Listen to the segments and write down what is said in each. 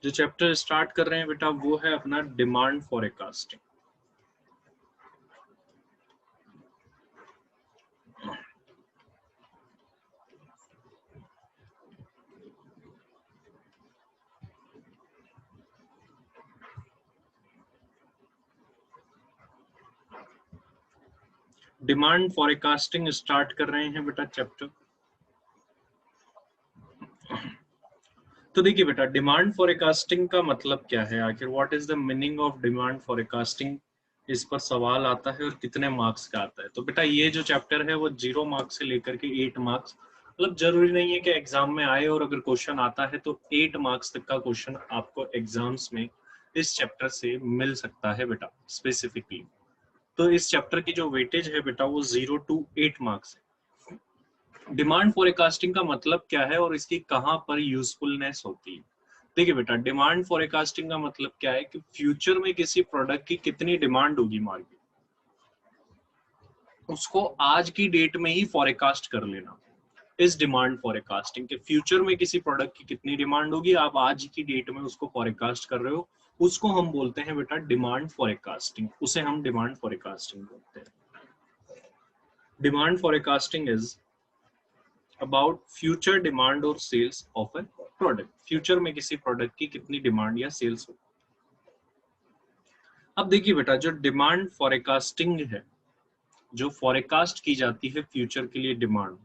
जो chapter start कर रहे हैं बेटा वो है अपना demand forecasting. Demand forecasting start कर रहे हैं बेटा चैप्टर। तो देखिए बेटा डिमांड फॉरकास्टिंग का मतलब क्या है, आखिर what is the meaning of demand forecasting, इस पर सवाल आता है और कितने मार्क्स का आता है। तो बेटा ये जो चैप्टर है वो 0 मार्क्स से लेकर के 8 मार्क्स, मतलब जरूरी नहीं है कि एग्जाम में आए, और अगर क्वेश्चन आता है तो 8 मार्क्स तक का क्वेश्चन आपको एग्जाम्स में इस चैप्टर से मिल सकता है बेटा स्पेसिफिकली। तो इस चैप्टर की जो वेटेज है बेटा वो 0 to 8 मार्क्स है। डिमांड फॉरकास्टिंग का मतलब क्या है और इसकी कहां पर यूजफुलनेस होती है। देखिए बेटा डिमांड फॉरकास्टिंग का मतलब क्या है कि फ्यूचर में किसी प्रोडक्ट की कितनी डिमांड होगी मार्केट, उसको आज की डेट में ही फॉरकास्ट कर लेना। इस डिमांड फॉरकास्टिंग के फ्यूचर में किसी प्रोडक्ट की कितनी डिमांड होगी, आप आज की डेट में उसको फॉरकास्ट कर रहे हो, उसको हम बोलते हैं बेटा डिमांड फॉरकास्टिंग, उसे हम डिमांड फॉरकास्टिंग बोलते हैं। Demand forecasting is about future demand और sales of a product, future में किसी प्रोडक्ट की कितनी डिमांड या सेल्स हो। अब देखिए बेटा जो डिमांड फॉरकास्टिंग है, जो फॉरकास्ट की जाती है फ्यूचर के लिए डिमांड,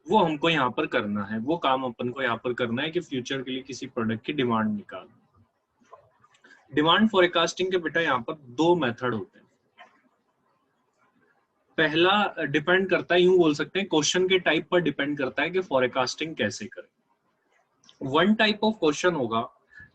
वो हमको यहाँ पर करना है, वो काम अपन को यहाँ पर करना है कि फ्यूचर के लिए किसी प्रोडक्ट की डिमांड निकालना। डिमांड फॉरकास्टिंग के बेटा यहाँ पर 2 मेथड होते हैं। पहला डिपेंड करता है, यूं बोल सकते हैं क्वेश्चन के टाइप पर डिपेंड करता है कि फॉरकास्टिंग कैसे करें। वन टाइप ऑफ क्वेश्चन होगा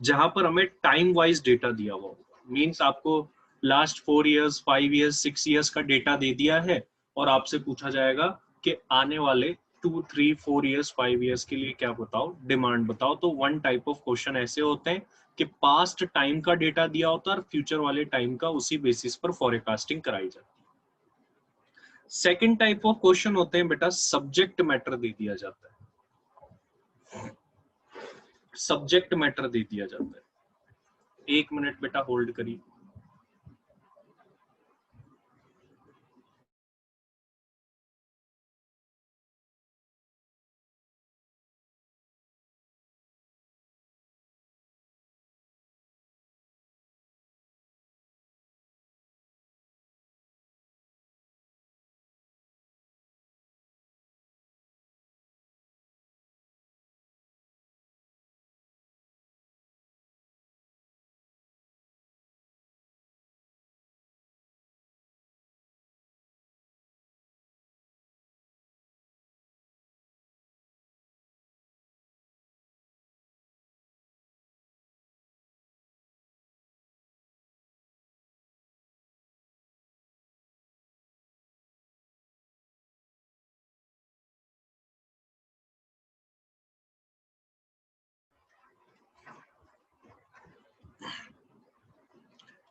जहां पर हमें टाइम वाइज डेटा दिया हुआ होगा, मींस आपको लास्ट 4 इयर्स 5 इयर्स 6 इयर्स का डेटा दे दिया है और आपसे पूछा जाएगा कि आने वाले 2 3 4 इयर्स 5 इयर्स के लिए क्या बताओ, डिमांड बताओ। तो वन टाइप ऑफ क्वेश्चन ऐसे होते हैं कि पास्ट टाइम का डेटा दिया होता है और फ्यूचर वाले टाइम का उसी बेसिस पर फॉरकास्टिंग कराई जाती है। सेकेंड टाइप ऑफ क्वेश्चन होते हैं बेटा सब्जेक्ट मैटर दे दिया जाता है, सब्जेक्ट मैटर दे दिया जाता है। 1 मिनट बेटा होल्ड करिए।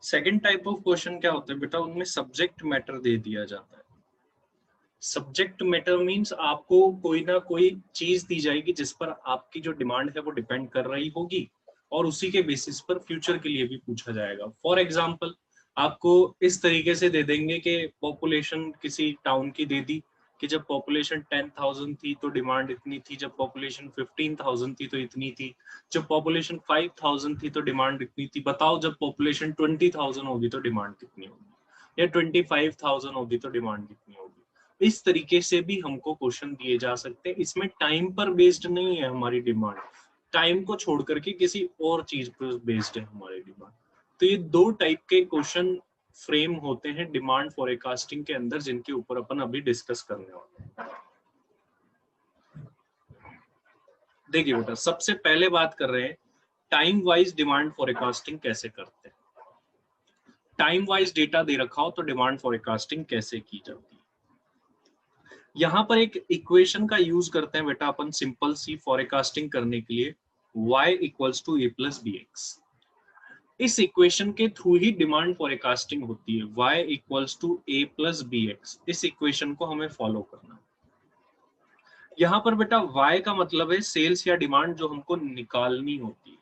सेकेंड टाइप ऑफ क्वेश्चन क्या होता है बेटा, उनमें सब्जेक्ट मैटर दे दिया जाता है। सब्जेक्ट मैटर मींस आपको कोई ना कोई चीज दी जाएगी जिस पर आपकी जो डिमांड है वो डिपेंड कर रही होगी और उसी के बेसिस पर फ्यूचर के लिए भी पूछा जाएगा। फॉर एग्जाम्पल आपको इस तरीके से दे देंगे कि पॉपुलेशन किसी टाउन की दे दी कि जब पॉपुलेशन 10,000 थी तो डिमांड इतनी थी, जब पॉपुलेशन 15,000 थी तो इतनी थी, जब पॉपुलेशन 5,000 थी तो डिमांड इतनी थी। बताओ जब पॉपुलेशन 20,000 होगी तो डिमांड कितनी होगी, या 25,000 होगी तो डिमांड कितनी होगी। इस तरीके से भी हमको क्वेश्चन दिए जा सकते हैं। इसमें टाइम पर बेस्ड नहीं है हमारी डिमांड, टाइम को छोड़ करके किसी और चीज पर बेस्ड है हमारी डिमांड। तो ये 2 टाइप के क्वेश्चन फ्रेम होते हैं डिमांड फॉरकास्टिंग के अंदर, जिनके ऊपर अपन अभी डिस्कस करने वाले हैं। देखिए बेटा सबसे पहले बात कर रहे हैं टाइम वाइज डिमांड फॉरकास्टिंग कैसे करते हैं। टाइम वाइज डेटा दे रखा हो तो डिमांड फॉरकास्टिंग कैसे की जाती है। यहाँ पर एक इक्वेशन का यूज करते हैं बेटा अपन सिंपल सी फॉरकास्टिंग करने के लिए, y equals to a plus B X. इस इक्वेशन के थ्रू ही डिमांड फॉरकास्टिंग होती है, y equals to a plus B X. इस इक्वेशन को हमें फॉलो करना है। यहाँ पर बेटा y का मतलब है सेल्स या डिमांड जो हमको निकालनी होती है।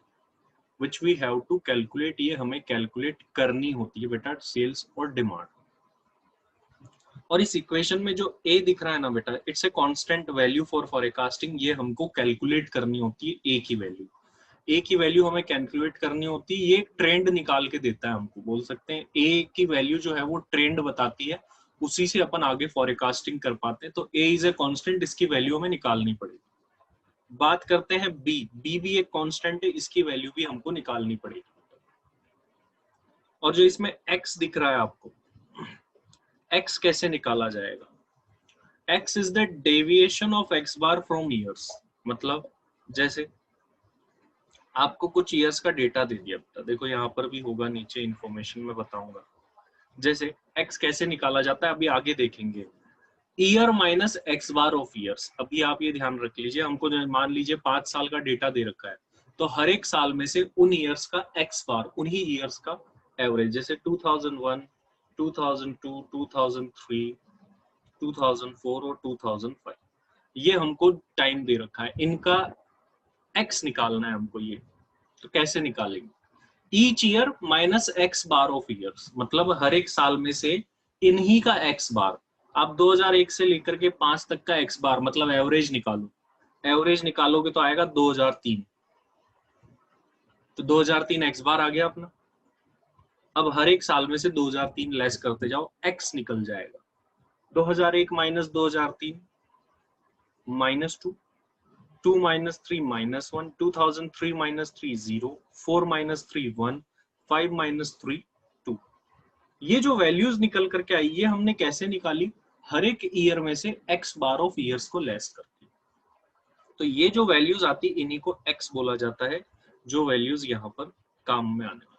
which we have to calculate, ये हमें कैलकुलेट करनी होती है बेटा सेल्स और डिमांड। और इस इक्वेशन में जो ए दिख रहा है ना बेटा, it's a constant value for forecasting, ये हमको कैलकुलेट करनी होती है ए की वैल्यू। ए की वैल्यू हमें कैलकुलेट करनी होती है, ये ट्रेंड निकाल के देता है हमको, बोल सकते हैं ए की वैल्यू जो है वो ट्रेंड बताती है, उसी से अपन आगे फॉरकास्टिंग कर पाते हैं। तो ए इज ए कांस्टेंट, इसकी वैल्यू हमें निकालनी पड़ेगी। बात करते हैं बी, बी भी एक कांस्टेंट है, इसकी वैल्यू भी हमको निकालनी पड़ेगी। और जो इसमें एक्स दिख रहा है आपको, एक्स कैसे निकाला जाएगा? X is the deviation of x bar from years. मतलब जैसे आपको कुछ ईयर्स का डेटा दे दिया बेटा, देखो यहाँ पर भी होगा नीचे इंफॉर्मेशन में बताऊंगा। जैसे एक्स कैसे निकाला जाता है अभी आगे देखेंगे। Year minus x bar of years. अभी आप ये ध्यान रख लीजिए, हमको मान लीजिए 5 साल का डेटा दे रखा है, तो हर एक साल में से उन ईयर्स का एक्स बार, उन्हीं ईयर्स का एवरेज, जैसे 2001, 2002, 2003, 2004 और 2005, ये हमको टाइम दे रखा है, इनका एक्स निकालना है हमको। ये तो कैसे निकालेंगे? Each year minus x bar of years, मतलब हर एक साल में से इन्हीं का एक्स बार। आप 2001 से लेकर के 5 तक का एक्स बार मतलब एवरेज निकालो, एवरेज निकालोगे तो आएगा 2003, तो 2003 एक्स बार आ गया अपना। अब हर एक साल में से 2003 लेस करते जाओ, एक्स निकल जाएगा। 2001 minus 2003 minus 2, 2 minus 3 minus 1, 2003 minus 3 0, 4 minus 3 1, 5 minus 3 2। ये जो वैल्यूज निकल करके आई, ये हमने कैसे निकाली? हर एक ईयर में से एक्स बार ऑफ ईयर्स को लेस करके। तो ये जो वैल्यूज आती, इन्हीं को एक्स बोला जाता है, जो वैल्यूज यहाँ पर काम में आने वाली।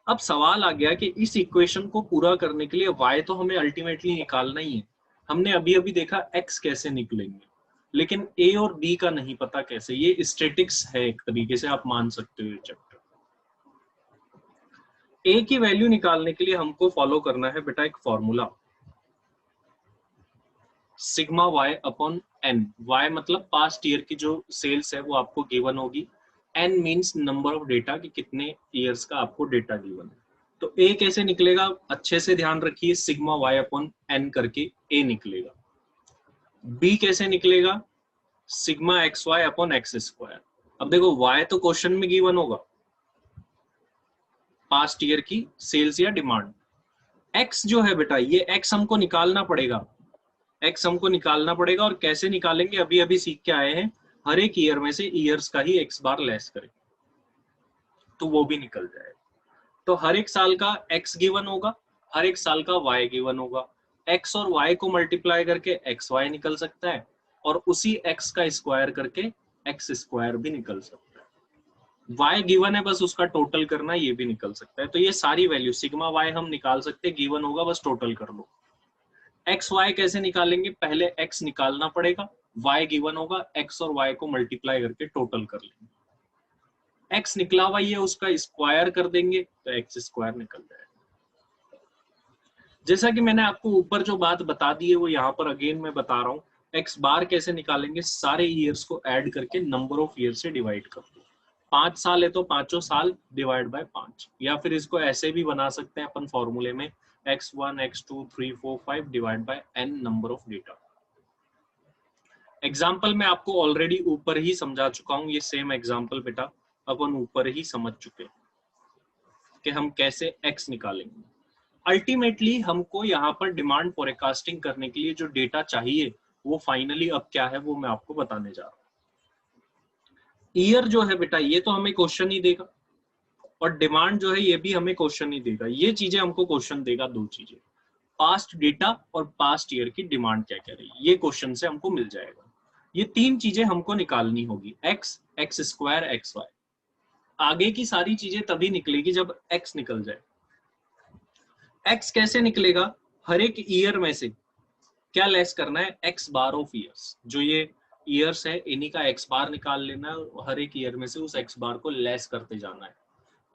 अब सवाल आ गया कि इस इक्वेशन को पूरा करने के लिए y तो हमें अल्टीमेटली निकालना ही है। हमने अभी अभी देखा x कैसे निकलेंगे, लेकिन a और b का नहीं पता कैसे। ये स्टैटिक्स है एक तरीके से, आप मान सकते हो ये चैप्टर। a की वैल्यू निकालने के लिए हमको फॉलो करना है बेटा एक formula, sigma y upon n। y मतलब पास्ट ईयर की जो सेल्स है वो आपको गिवन होगी, n means number of data, कि कितने ईयर्स का आपको डेटा गिवन है। तो a कैसे निकलेगा? अच्छे से ध्यान रखिए, सिग्मा y अपॉन n करके a निकलेगा। b कैसे निकलेगा? Sigma x Y upon X square. अब देखो y तो क्वेश्चन में गिवन होगा, पास्ट ईयर की सेल्स या डिमांड। x जो है बेटा, ये x हमको निकालना पड़ेगा, x हमको निकालना पड़ेगा। और कैसे निकालेंगे? अभी अभी सीख के आए हैं, हर एक ईयर में से ईयर्स का ही x बार लेस करें तो वो भी निकल जाएगा। तो हर एक साल का x गिवन होगा, हर एक साल का y गिवन होगा। x और y को मल्टीप्लाई करके xy निकल सकता है, और उसी x का स्क्वायर करके x स्क्वायर भी निकल सकता है। y गिवन है, बस उसका टोटल करना, ये भी निकल सकता है। तो ये सारी वैल्यू सिग्मा y हम निकाल सकते हैं, गिवन होगा, बस टोटल कर लो। एक्स वाई कैसे निकालेंगे? पहले एक्स निकालना पड़ेगा, वाई गिवन होगा, एक्स और वाई को मल्टीप्लाई करके टोटल कर लेंगे। एक्स निकला हुआ ये उसका स्क्वायर कर देंगे तो एक्स स्क्वायर निकल जाएगा। जैसा कि मैंने आपको ऊपर जो बात बता दी है वो यहाँ पर अगेन मैं बता रहा हूँ। एक्स बार कैसे निकालेंगे? सारे ईयर्स को ऐड करके नंबर ऑफ ईयर से डिवाइड कर दो। 5 साल है तो 5 साल डिवाइड बाय 5, या फिर इसको ऐसे भी बना सकते हैं अपन फॉर्मूले में, x1, x2, 3, 4, 5 divide by n number of data. Example मैं आपको ऑलरेडी ऊपर ही समझा चुका हूं, ये सेम एग्जाम्पल बेटा अपन ऊपर ही समझ चुके कि हम कैसे x निकालेंगे। अल्टीमेटली हमको यहाँ पर डिमांड फोरकास्टिंग करने के लिए जो डेटा चाहिए वो फाइनली अब क्या है वो मैं आपको बताने जा रहा हूँ। ईयर जो है बेटा ये तो हमें क्वेश्चन ही देगा, और डिमांड जो है ये भी हमें क्वेश्चन ही देगा। ये चीजें हमको क्वेश्चन देगा, दो चीजें, पास्ट डेटा और पास्ट ईयर की डिमांड क्या कह रही है, ये क्वेश्चन से हमको मिल जाएगा। ये तीन चीजें हमको निकालनी होगी, X, X square, X Y. आगे की सारी चीजें तभी निकलेगी जब एक्स निकल जाए। एक्स कैसे निकलेगा? हर एक ईयर में से क्या लेस करना है? X bar of years. जो ये ईयर्स है इन्हीं का एक्स बार निकाल लेना है, हर एक ईयर में से उस एक्स बार को लेस करते जाना है,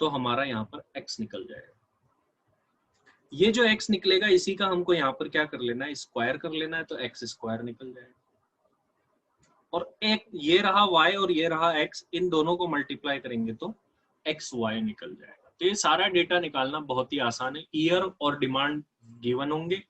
तो हमारा यहाँ पर एक्स निकल जाएगा। ये जो x निकलेगा इसी का हमको यहाँ पर क्या कर लेना है? स्क्वायर कर लेना है, तो एक्स स्क्वायर निकल जाएगा। और एक ये रहा y और ये रहा x, इन दोनों को मल्टीप्लाई करेंगे तो xy निकल जाएगा। तो ये सारा डेटा निकालना बहुत ही आसान है। ईयर और डिमांड गिवन होंगे,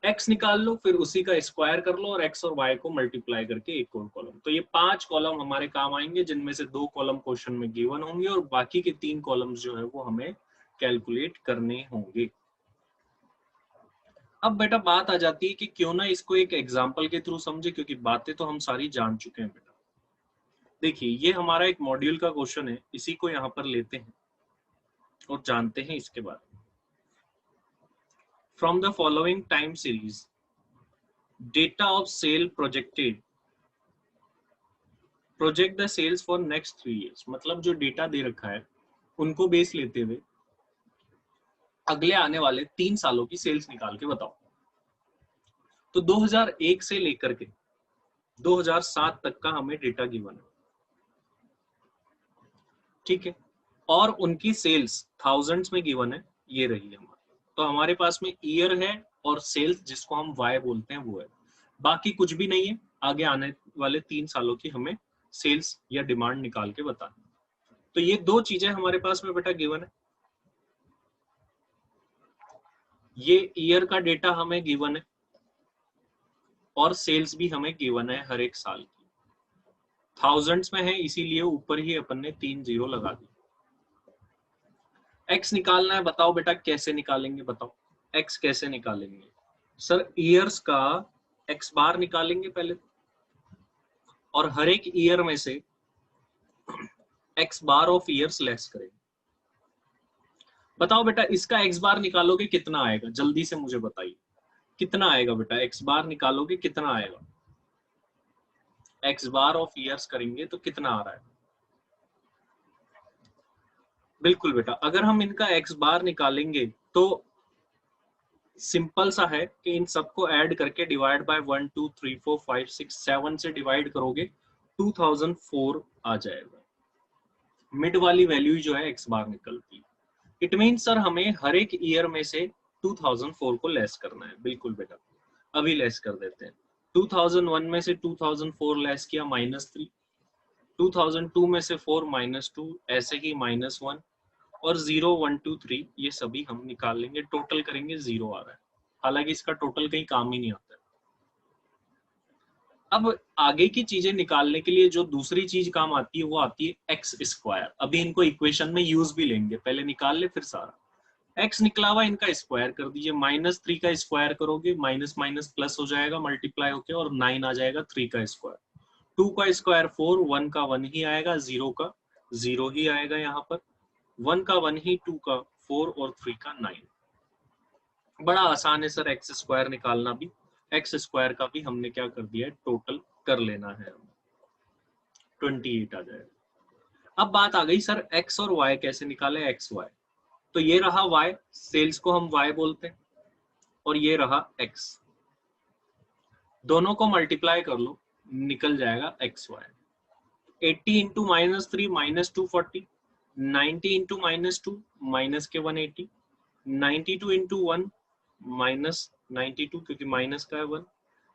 x निकाल लो, फिर उसी का स्क्वायर कर लो और x और y को मल्टीप्लाई करके एक और कॉलम। तो ये 5 कॉलम हमारे काम आएंगे, जिनमें से 2 कॉलम क्वेश्चन में गिवन होंगे और बाकी के 3 कॉलम्स जो है वो हमें कैलकुलेट करने होंगे। अब बेटा बात आ जाती है कि क्यों ना इसको एक एग्जाम्पल के थ्रू समझे, क्योंकि बातें तो हम सारी जान चुके हैं बेटा। देखिए ये हमारा एक मॉड्यूल का क्वेश्चन है, इसी को यहाँ पर लेते हैं और जानते हैं इसके बारे में। From the following time series data of sale project the sales for next 3 years। मतलब जो डेटा दे रखा है उनको बेस लेते हुए अगले आने वाले 3 सालों की सेल्स निकाल के बताओ। तो 2001 से लेकर के 2007 तक का हमें डेटा गिवन है, ठीक है, और उनकी सेल्स थाउजेंड्स में गिवन है, ये रही हमारी। तो हमारे पास में ईयर है और सेल्स जिसको हम वाई बोलते हैं वो है, बाकी कुछ भी नहीं है। आगे आने वाले 3 सालों की हमें सेल्स या डिमांड निकाल के बताना। तो ये 2 चीजें हमारे पास में बेटा गिवन है। ये ईयर का डेटा हमें गिवन है और सेल्स भी हमें गिवन है हर एक साल की, थाउजेंड्स में है, इसीलिए ऊपर ही अपन ने 3 0 लगा दी। एक्स निकालना है, बताओ बेटा कैसे निकालेंगे, बताओ एक्स कैसे निकालेंगे। सर ईयर्स का एक्स बार निकालेंगे पहले और हर एक ईयर में से x bar of years less करेंगे। बताओ बेटा इसका एक्स बार निकालोगे कितना आएगा, जल्दी से मुझे बताइए कितना आएगा बेटा, एक्स बार निकालोगे कितना आएगा, एक्स बार ऑफ ईयर्स करेंगे तो कितना आ रहा है। बिल्कुल बेटा, अगर हम इनका एक्स बार निकालेंगे तो सिंपल सा है कि इन सबको ऐड करके डिवाइड बाय 1 2 3 4 5 6 7 से डिवाइड करोगे 2004 आ जाएगा। मिड वाली वैल्यू जो है एक्स बार निकलती है। इट मीन सर हमें हर एक ईयर में से 2004 को लेस करना है। बिल्कुल बेटा, अभी लेस कर देते हैं। 2001 में से 2004 लेस किया -3, 2002 में से 4 -2, ऐसे ही -1 और 0 1 2 3 ये सभी हम निकाल लेंगे, टोटल करेंगे 0 आ रहा है। हालांकि इसका टोटल कहीं काम ही नहीं आता है। अब आगे की चीजें निकालने के लिए जो दूसरी चीज काम आती है वो आती है एक्स स्क्वायर। अभी इनको इक्वेशन में यूज भी लेंगे, पहले निकाल ले फिर सारा। एक्स निकला हुआ इनका स्क्वायर कर दीजिए, -3 का स्क्वायर करोगे माइनस माइनस प्लस हो जाएगा मल्टीप्लाई होके और 9 आ जाएगा 3 का स्क्वायर। 2 का स्क्वायर 4, 1 का 1 ही आएगा, 0 का 0 ही आएगा यहाँ पर, 1 का 1 ही, 2 का 4 और 3 का 9। बड़ा आसान है सर एक्स स्क्वायर निकालना भी। एक्स स्क्वायर का भी हमने क्या कर दिया है, टोटल कर लेना है, 28 आ जाएगा। अब बात आ गई सर एक्स और वाई कैसे निकाले, एक्स वाई। तो ये रहा वाई, सेल्स को हम वाई बोलते हैं, और ये रहा एक्स, दोनों को मल्टीप्लाई कर लो निकल जाएगा X Y. 80 into -3 -240, 90 into -2 minus के 180, 92 इंटू 1 -92 क्योंकि माइनस का है 1,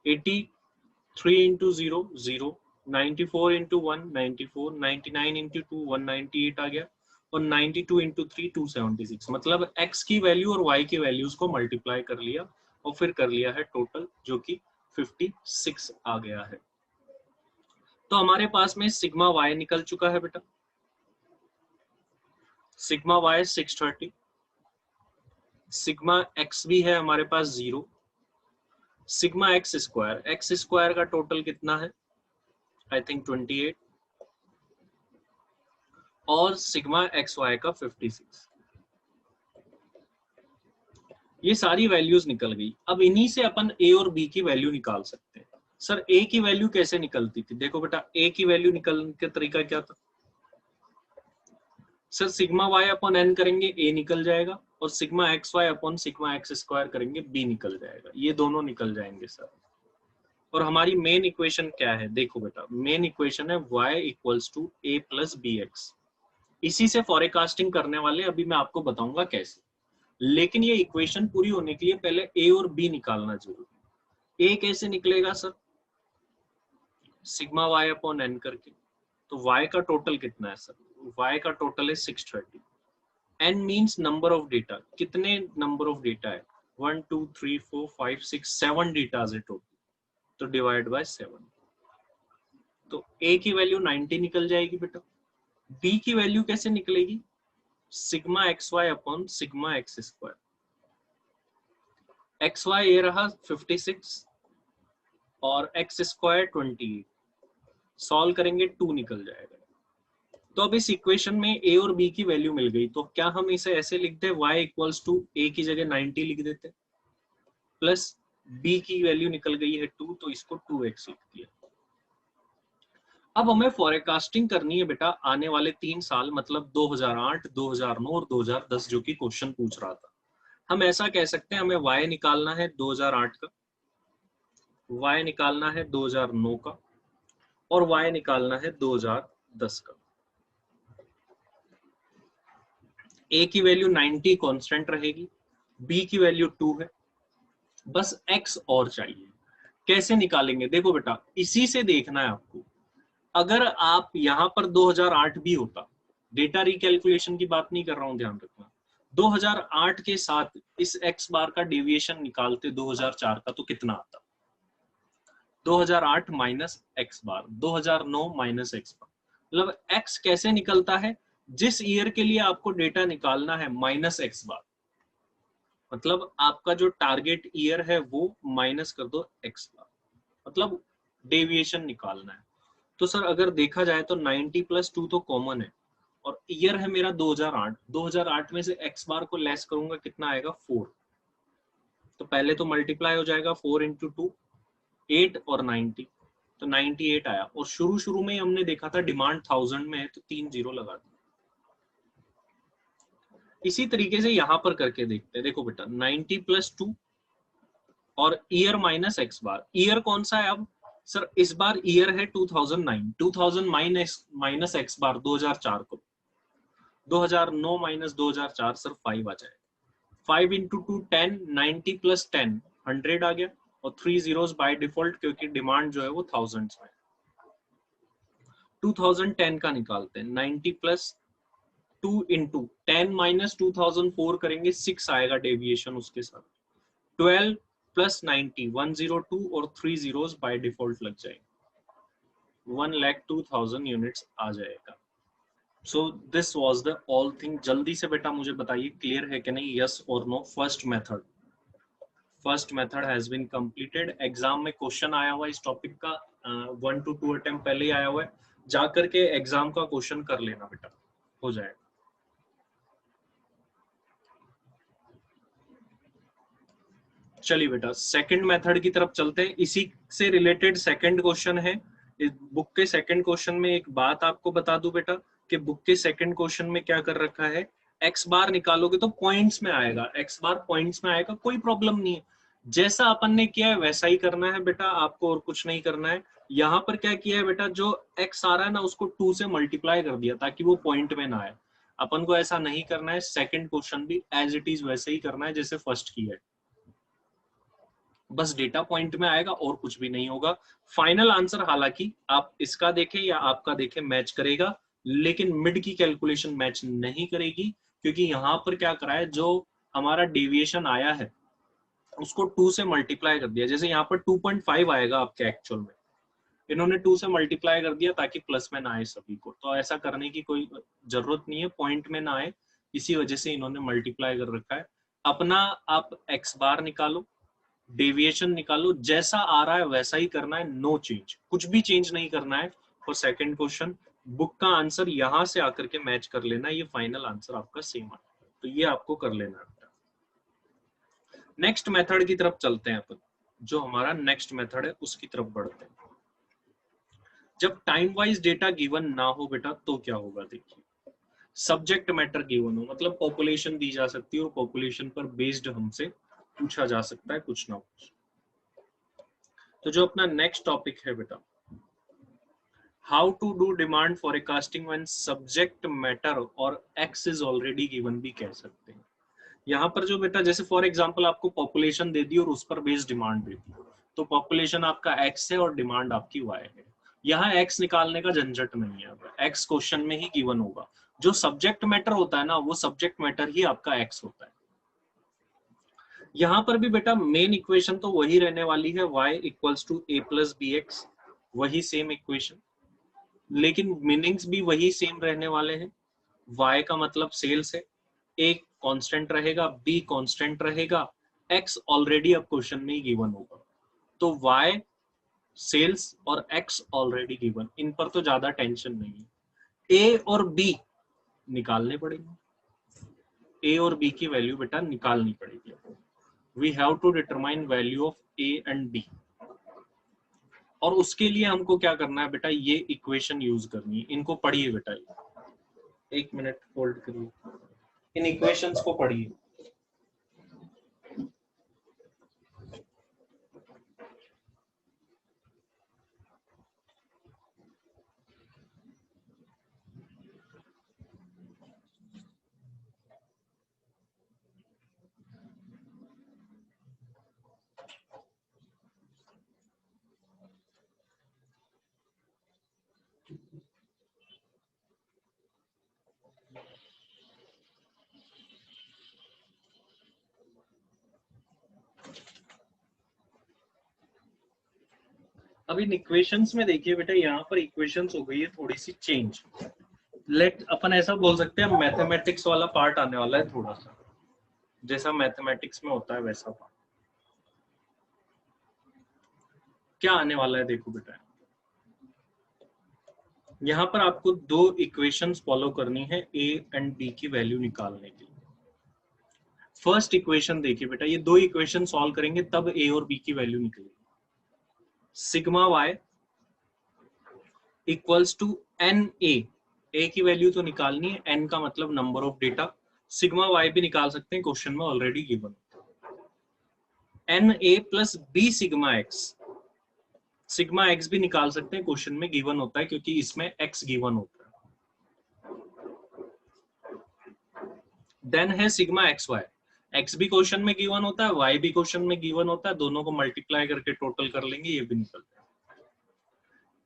83 इंटू 0 0, 94 इंटू 1 94, 99 इंटू 2 198 आ गया और 92 इंटू 3 276। मतलब x की वैल्यू और y की वैल्यूज को मल्टीप्लाई कर लिया और फिर कर लिया है टोटल, जो कि 56 आ गया है। तो हमारे पास में सिग्मा y निकल चुका है बेटा, सिग्मा y 630, सिग्मा x भी है हमारे पास 0, सिग्मा एक्स स्क्वायर का टोटल कितना है, आई थिंक 28, और सिग्मा एक्स वाई का 56। ये सारी वैल्यूज निकल गई। अब इन्हीं से अपन a और b की वैल्यू निकाल सकते हैं। सर a की वैल्यू कैसे निकलती थी, देखो बेटा a की वैल्यू निकालने का तरीका क्या था, sir sigma y upon n करेंगे a निकल जाएगा, और sigma x Y upon sigma x square करेंगे b निकल जाएगा, ये दोनों निकल जाएंगे सर। और हमारी मेन इक्वेशन क्या है, देखो बेटा मेन इक्वेशन है y equals to a plus B X. इसी से फॉरकास्टिंग करने वाले, अभी मैं आपको बताऊंगा कैसे। लेकिन ये इक्वेशन पूरी होने के लिए पहले a और b निकालना जरूरी है। a कैसे निकलेगा sir, sigma Y upon N करके, तो वाई का टोटल कितना है सर? वाई का टोटल है 630। N means number of data, कितने नंबर ऑफ डेटा है? 1 2 3 4 5 6 7 डेटाज है टोटल, तो डिवाइड बाय 7। तो ए की वैल्यू 90 निकल जाएगी बेटा। बी की वैल्यू कैसे निकलेगी? Sigma x Y upon sigma x square. X Y ये रहा 56 और एक्स स्क्वायर 28, सॉल्व करेंगे 2 निकल जाएगा। तो अब इस इक्वेशन में ए और बी की वैल्यू मिल गई, तो क्या हम इसे ऐसे लिखते हैं y इक्वल्स टू ए की जगह 90 लिख देते, प्लस बी की वैल्यू निकल गई है 2, तो इसको 2x लिख दिया। अब हमें फॉरकास्टिंग करनी है बेटा आने वाले 3 साल, मतलब 2008, 2009 और 2010, जो कि क्वेश्चन पूछ रहा था। हम ऐसा कह सकते हैं, हमें y निकालना है 2008 का, y निकालना है 2009 का, और y निकालना है 2010 का। a की वैल्यू 90 कांस्टेंट रहेगी, b की वैल्यू 2 है, बस x और चाहिए। कैसे निकालेंगे? देखो बेटा, इसी से देखना है आपको। अगर आप यहां पर 2008 भी होता, डेटा रिकैलकुलेशन की बात नहीं कर रहा हूं, ध्यान रखना, 2008 के साथ इस x बार का डेविएशन निकालते 2004 का, तो कितना आता? 2008 माइनस एक्स बार, 2009 माइनस एक्स बार। मतलब x कैसे निकलता है? जिस ईयर के लिए आपको डेटा निकालना है माइनस एक्स बार, मतलब आपका जो टारगेट ईयर है वो माइनस कर दो एक्स बार, मतलब डेविएशन निकालना है। तो सर अगर देखा जाए तो 90 प्लस 2 तो कॉमन है, और ईयर है मेरा 2008, 2008 में से एक्स बार को लेस करूंगा, कितना आएगा? 4। तो पहले तो मल्टीप्लाई हो जाएगा 4 इंटू 2, 8 और 90, तो 98 आया। और शुरू में ही हमने देखा था डिमांड 1000 में है, तो 3 जीरो लगा दिया। इसी तरीके से यहां पर करके देखते हैं। देखो बेटा, 90 प्लस 2 और ईयर माइनस एक्स बार। ईयर कौन सा है अब? सर इस बार ईयर है 2009, 2000 माइनस एक्स बार 2004 को, 2009 माइनस 2004 सर 5 आ जाएगा। 5 इंटू 2 10, 90 प्लस 10 100 आ गया, और 3 जीरोस बाय डिफॉल्ट, क्योंकि डिमांड जो है वो थाउजेंड्स में। 2010 का निकालते हैं, 90 प्लस 2 इंटू 10 माइनस 2004 करेंगे, 6 आएगा डेविएशन उसके साथ। 12 प्लस 90 102, और 3 जीरोस बाय डिफॉल्ट लग जाएंगे, 1,02,000 यूनिट्स आ जाएगा। So this was the all thing. जल्दी से बेटा मुझे बताइए क्लियर है कि नहीं, यस और no. First method has been completed. Exam में क्वेश्चन आया हुआ इस टॉपिक का, 1 to 2 अटेम्प्ट पहले ही आया हुआ है, जाकर के एग्जाम का क्वेश्चन कर लेना बेटा, हो जाएगा। चलिए बेटा सेकंड मेथड की तरफ चलते हैं। इसी से रिलेटेड सेकंड क्वेश्चन है। इस बुक के सेकंड क्वेश्चन में एक बात आपको बता दूं बेटा, कि बुक के सेकंड क्वेश्चन में क्या कर रखा है, एक्स बार निकालोगे तो पॉइंट्स में आएगा, एक्स बार पॉइंट्स में आएगा, कोई प्रॉब्लम नहीं है। जैसा अपन ने किया है वैसा ही करना है बेटा, आपको और कुछ नहीं करना है। यहाँ पर क्या किया है बेटा, जो एक्स आ रहा है ना उसको 2 से मल्टीप्लाई कर दिया ताकि वो पॉइंट में ना आए। अपन को ऐसा नहीं करना है, सेकंड क्वेश्चन भी एज इट इज वैसे ही करना है जैसे फर्स्ट किया है, बस डेटा पॉइंट में आएगा और कुछ भी नहीं होगा। फाइनल आंसर हालांकि आप इसका देखें या आपका देखें मैच करेगा, लेकिन मिड की कैलकुलेशन मैच नहीं करेगी, क्योंकि यहाँ पर क्या करा है, जो हमारा डेविएशन आया है उसको 2 से मल्टीप्लाई कर दिया। जैसे यहाँ पर 2.5 आएगा आपके एक्चुअल में, इन्होंने 2 से मल्टीप्लाई कर दिया ताकि प्लस में ना आए सभी को। तो ऐसा करने की कोई जरूरत नहीं है, पॉइंट में ना आए, इसी वजह से इन्होंने मल्टीप्लाई कर रखा है। अपना आप एक्स बार निकालो, डेविएशन निकालो, जैसा आ रहा है वैसा ही करना है, नो चेंज, कुछ भी चेंज नहीं करना है। फॉर सेकंड क्वेश्चन बुक का आंसर यहां से आकर के मैच कर लेना, ये फाइनल आंसर आपका सेम है, तो ये आपको कर लेना है। नेक्स्ट मेथड की तरफ चलते हैं अपन, जो हमारा नेक्स्ट मेथड है उसकी तरफ बढ़ते हैं। जब टाइम वाइज डेटा गिवन ना हो बेटा तो क्या होगा, देखिए सब्जेक्ट मैटर गिवन हो, मतलब पॉपुलेशन दी जा सकती है और पॉपुलेशन पर बेस्ड हमसे पूछा जा सकता है कुछ ना कुछ। तो जो अपना नेक्स्ट टॉपिक है बेटा, how to do demand forecasting when subject matter और एक्स इज ऑलरेडी गिवन भी कह सकते हैं। यहाँ पर जो बेटा, जैसे फॉर एग्जांपल आपको पॉपुलेशन दे दी और उस पर बेस्ड डिमांड दे दी, तो पॉपुलेशन आपका एक्स है और डिमांड आपकी वाई है। यहाँ x निकालने का झंझट नहीं है, x क्वेश्चन में ही गिवन होगा। जो सब्जेक्ट मैटर होता है ना, वो सब्जेक्ट मैटर ही आपका x होता है। यहाँ पर भी बेटा मेन इक्वेशन तो वही रहने वाली है, y equals to a plus B X, वही सेम इक्वेशन, लेकिन मीनिंग्स भी वही सेम रहने वाले हैं। y का मतलब सेल्स है, a कांस्टेंट रहेगा, b कांस्टेंट रहेगा, x ऑलरेडी अब क्वेश्चन में ही गिवन होगा। तो y सेल्स और x ऑलरेडी गिवन, इन पर तो ज्यादा टेंशन नहीं है। a और b निकालने पड़ेंगे, a और b की वैल्यू बेटा निकालनी पड़ेगी। We have to determine value of a and b, और उसके लिए हमको क्या करना है बेटा, ये इक्वेशन यूज करनी है। इनको पढ़िए बेटा, एक मिनट होल्ड करिए, इन इक्वेशंस को पढ़िए। अब इन इक्वेशंस में देखिए बेटा, यहाँ पर इक्वेशंस हो गई है थोड़ी सी चेंज। लेट अपन ऐसा बोल सकते हैं, मैथमेटिक्स वाला पार्ट आने वाला है थोड़ा सा, जैसा मैथमेटिक्स में होता है वैसा पार्ट। क्या आने वाला है देखो बेटा, यहाँ पर आपको दो इक्वेशंस फॉलो करनी है a एंड b की वैल्यू निकालने के लिए। फर्स्ट इक्वेशन देखिए बेटा, ये दो इक्वेशन सॉल्व करेंगे तब a और b की वैल्यू निकलेगी। Sigma y equals to N A की वैल्यू तो निकालनी है, n का मतलब number of data, sigma y भी निकाल सकते हैं, क्वेश्चन में ऑलरेडी गिवन। एन ए plus B sigma x, sigma X भी निकाल सकते हैं, क्वेश्चन में गिवन होता है क्योंकि इसमें x गिवन होता है। देन है सिग्मा एक्स वाई, x भी क्वेश्चन में गिवन होता है, y भी क्वेश्चन में गिवन होता है, दोनों को मल्टीप्लाई करके टोटल कर लेंगे, ये भी निकलता है।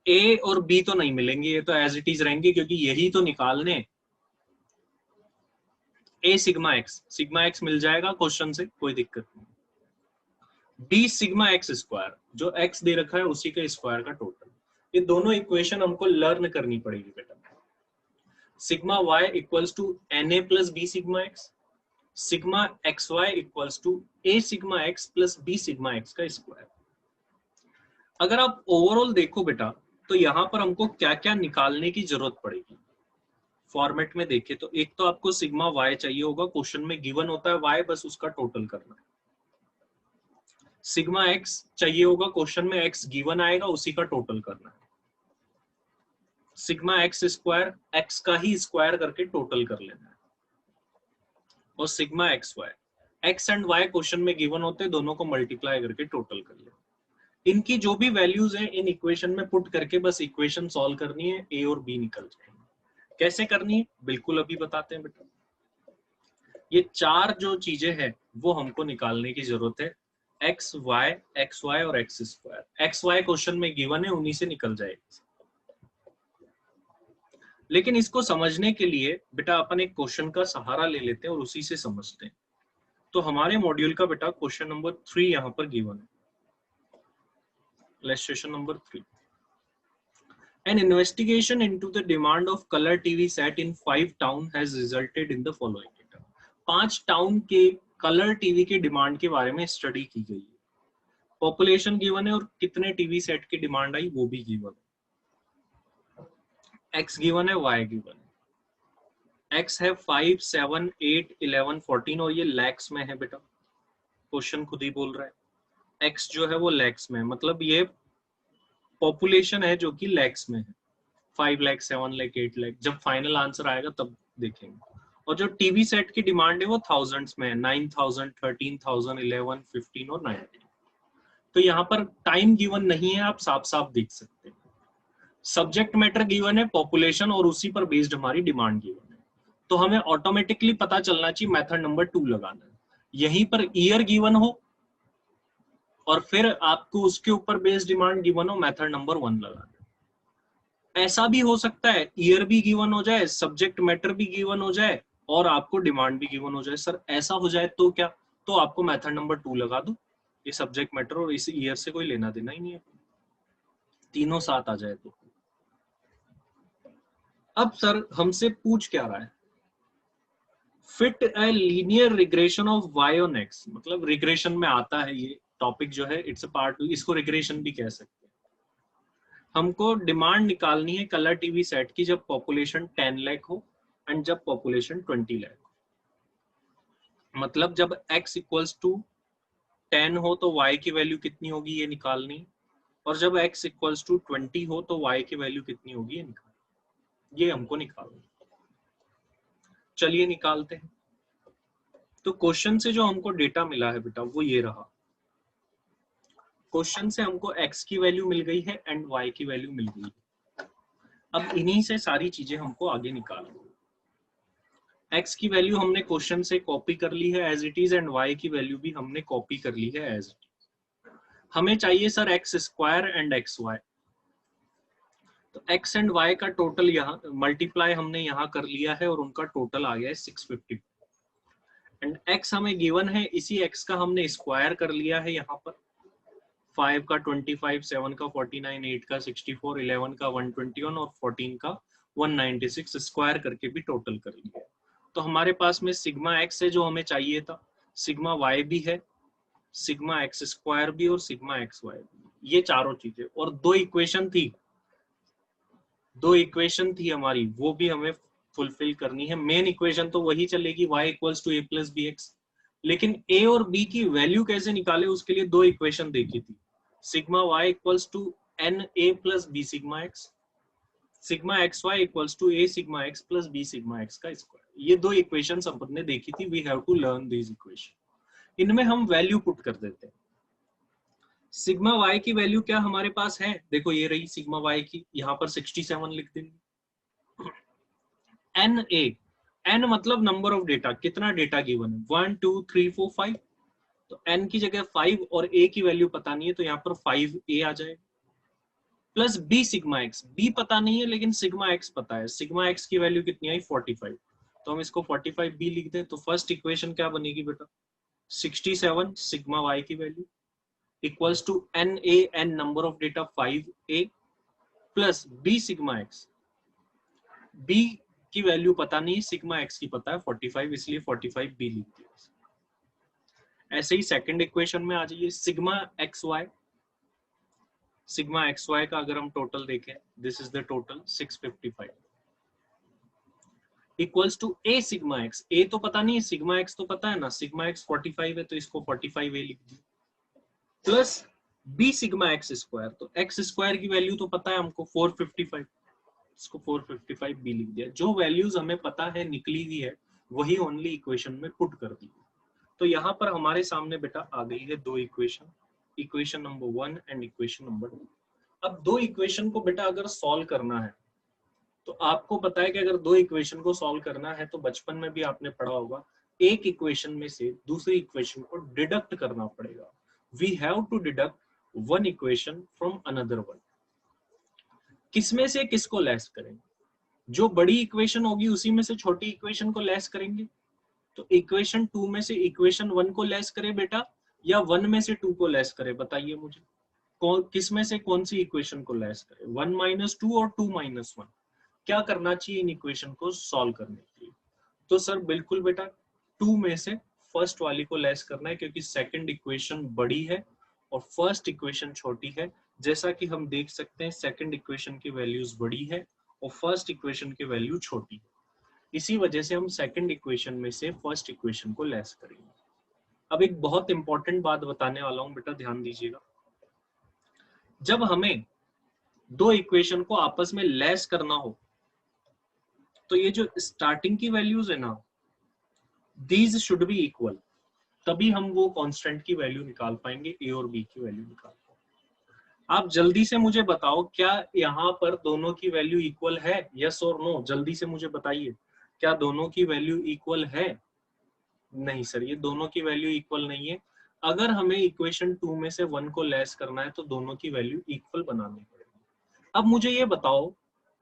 a और b तो नहीं मिलेंगे, ये तो एज इट इज रहेंगे क्योंकि यही तो निकालने। a सिग्मा एक्स मिल जाएगा क्वेश्चन से, कोई दिक्कत नहीं। b सिग्मा एक्स स्क्वायर, जो x दे रखा है उसी के स्क्वायर का टोटल। ये दोनों इक्वेशन हमको लर्न करनी पड़ेगी बेटा। Sigma y equals to N A plus B sigma x, sigma x Y equals to A sigma x plus B sigma x का स्क्वायर। अगर आप ओवरऑल देखो बेटा, तो यहाँ पर हमको क्या क्या निकालने की जरूरत पड़ेगी फॉर्मेट में देखे तो, एक तो आपको सिग्मा y चाहिए होगा, क्वेश्चन में गिवन होता है y, बस उसका टोटल करना है। सिग्मा x चाहिए होगा, क्वेश्चन में x गिवन आएगा, उसी का टोटल करना है। सिग्मा एक्स स्क्वायर, x का ही स्क्वायर करके टोटल कर लेना है। और sigma x Y, x and y question में गिवन होते हैं, दोनों को मल्टीप्लाई करके टोटल कर लेना। इनकी जो भी वैल्यूज हैं इन इक्वेशन में पुट करके बस इक्वेशन सॉल्व करनी है, a और b निकल जाएंगे। कैसे करनी है बिल्कुल अभी बताते हैं बेटा। ये चार जो चीजें हैं वो हमको निकालने की जरूरत है, एक्स वाई और X square. X Y question में गिवन है, उन्हीं से निकल जाएगा। लेकिन इसको समझने के लिए बेटा अपन एक क्वेश्चन का सहारा ले लेते हैं और उसी से समझते हैं। तो हमारे मॉड्यूल का बेटा क्वेश्चन नंबर 3 यहाँ पर गिवन है, illustration number 3। An investigation into the demand of color TV set in 5 towns has resulted in the following data. 5 town के कलर टीवी के डिमांड के बारे में स्टडी की गई है। पॉपुलेशन गिवन है और कितने टीवी सेट की डिमांड आई वो भी गिवन है। एक्स गिवन है, वाई गिवन है। एक्स है 5, 7, 8, 11, 14 और ये लैक्स में है बेटा, क्वेश्चन खुद ही बोल रहा है। एक्स जो है वो लैक्स में है, मतलब ये पॉपुलेशन है जो कि लैक्स में है, 5 लाख, 7 लाख, 8 लाख। जब फाइनल आंसर आएगा तब देखेंगे। और जो टीवी सेट की डिमांड है वो थाउजेंड्स में है, 9000, 13000, 11, 15 और 19। तो यहाँ पर टाइम गिवन नहीं है, आप साफ साफ देख सकते हैं। सब्जेक्ट मैटर गिवन है, पॉपुलेशन, और उसी पर बेस्ड हमारी डिमांड गिवन है। तो हमें ऑटोमेटिकली पता चलना चाहिए मेथड नंबर 2 लगाना है। यहीं पर ईयर गिवन हो और फिर आपको उसके ऊपर बेस्ड डिमांड गिवन हो, मेथड नंबर 1 लगाना है। ऐसा भी हो सकता है ईयर भी गिवन हो जाए, सब्जेक्ट मैटर भी गिवन हो जाए और आपको डिमांड भी गिवन हो जाए। सर ऐसा हो जाए तो क्या, तो आपको मेथड नंबर 2 लगा दो, ये सब्जेक्ट मैटर और इस ईयर से कोई लेना देना ही नहीं है, तीनों साथ आ जाए तो। अब सर हमसे पूछ क्या रहा है, fit a linear regression of y on x, मतलब रिग्रेशन में आता है ये टॉपिक जो है, इट्स अ पार्ट, इसको रिग्रेशन भी कह सकते हैं। हमको डिमांड निकालनी है कलर टीवी सेट की जब पॉपुलेशन 10 लाख हो एंड जब पॉपुलेशन 20 लाख हो। मतलब जब x इक्वल्स टू 10 हो तो y की वैल्यू कितनी होगी ये निकालनी, और जब x इक्वल्स टू 20 हो तो y की वैल्यू कितनी होगी ये निकालनी, ये हमको निकालना। चलिए निकालते हैं। तो क्वेश्चन से जो हमको डेटा मिला है बेटा वो ये रहा। क्वेश्चन से हमको x की वैल्यू मिल गई है एंड y की वैल्यू मिल गई है। अब इन्हीं से सारी चीजें हमको आगे निकालनी। x की वैल्यू हमने क्वेश्चन से कॉपी कर ली है as it is and y की वैल्यू भी हमने कॉपी कर ली है एज इट इज। हमें चाहिए sir x square and x y. तो x एंड y का टोटल यहाँ मल्टीप्लाई हमने यहाँ कर लिया है और उनका टोटल आ गया है 650 एंड x हमें गिवन है, इसी x का हमने स्क्वायर कर लिया है यहाँ पर। 5 का 25, 7 का 49, 8 का 64, 11 का 121 और 14 का 196 स्क्वायर करके भी टोटल कर लिया। तो हमारे पास में सिग्मा एक्स है जो हमें चाहिए था, सिग्मा वाई भी है, सिग्मा एक्स स्क्वायर भी और सिग्मा एक्स वाई भी, ये चारों चीजें। और दो इक्वेशन थी हमारी, वो भी हमें फुलफिल करनी है। मेन इक्वेशन तो वही चलेगी y equals to a plus B x, लेकिन a और b की वैल्यू कैसे निकाले उसके लिए दो इक्वेशन देखी थी, sigma y equals to N A plus B sigma x, sigma x Y equals to A sigma x plus B sigma x का स्क्वायर। ये दो इक्वेशन हमने देखी थी। We have to learn this equation. इनमें हम वैल्यू पुट कर देते हैं। सिग्मा y की वैल्यू क्या हमारे पास है, देखो ये रही सिग्मा y की, यहाँ पर 67 लिख देंगे। एन ए, एन मतलब नंबर ऑफ डेटा, कितना डेटा गिवन है 1 2 3 4 5, तो एन की जगह 5 और ए की वैल्यू पता नहीं है तो यहाँ पर 5a आ जाएगा, plus B sigma x, b पता नहीं है लेकिन सिग्मा एक्स पता है, सिग्मा एक्स की वैल्यू कितनी आई 45, तो हम इसको 45b लिख दें। तो फर्स्ट इक्वेशन क्या बनेगी बेटा, 67 सिग्मा वाई की value equals to N a, n number of data 5a plus B sigma x, b की वैल्यू पता नहीं, सिग्मा एक्स की पता है 45, इसलिए 45b लिख दिया। ऐसे ही सेकंड इक्वेशन में आ जाइए, sigma x Y, sigma x Y का अगर हम टोटल देखें, this is the total 655 equals to A sigma X, ए तो पता नहीं है, सिग्मा एक्स तो पता है ना, सिग्मा एक्स 45 है तो इसको 45a लिख दिया, plus B sigma x square, तो एक्स स्क्वायर की वैल्यू तो पता है हमको 455, इसको 455b लिख दिया। जो वैल्यूज हमें पता है निकली हुई है वही ओनली इक्वेशन में पुट कर दी। तो यहाँ पर हमारे सामने बेटा आ गई है दो equation, equation number 1 and equation number 2। अब दो इक्वेशन को बेटा अगर सॉल्व करना है तो आपको पता है कि अगर दो इक्वेशन को सॉल्व करना है तो बचपन में भी आपने पढ़ा होगा, एक इक्वेशन में से दूसरी इक्वेशन को डिडक्ट करना पड़ेगा। We have to deduct one equation from another one. किसमें से किसको लेस करेंगे, जो बड़ी इक्वेशन होगी उसी में से छोटी इक्वेशन को लेस करेंगे। तो इक्वेशन 2 में से इक्वेशन 1 को लेस करे बेटा, या 1 में से 2 को लेस करे, बताइए मुझे किस में से कौन सी इक्वेशन को लेस करे, 1 माइनस 2 और 2 माइनस 1। क्या करना चाहिए इन इक्वेशन को सॉल्व करने के लिए, तो सर बिल्कुल बेटा 2 में से फर्स्ट वाली को लेस करना है, क्योंकि सेकंड इक्वेशन बड़ी है और फर्स्ट इक्वेशन छोटी है। जैसा कि हम देख सकते हैं सेकंड इक्वेशन की वैल्यूज बड़ी है और फर्स्ट इक्वेशन की वैल्यू छोटी है, इसी वजह से हम सेकंड इक्वेशन में से फर्स्ट इक्वेशन को लेस करेंगे। अब एक बहुत इंपॉर्टेंट बात बताने वाला हूं बेटा, ध्यान दीजिएगा। जब हमें दो इक्वेशन को आपस में लेस करना हो तो ये जो स्टार्टिंग की वैल्यूज है ना, दीज शुड बी इक्वल, तभी हम वो कांस्टेंट की वैल्यू निकाल पाएंगे, ए और बी की वैल्यू निकाल पाएंगे। आप जल्दी से मुझे बताओ क्या यहाँ पर दोनों की वैल्यू इक्वल है, यस और नो, जल्दी से मुझे बताइए क्या दोनों की वैल्यू इक्वल है। नहीं सर, ये दोनों की वैल्यू इक्वल नहीं है। अगर हमें इक्वेशन 2 में से 1 को लेस करना है तो दोनों की वैल्यू इक्वल बनानी पड़ेगी। अब मुझे ये बताओ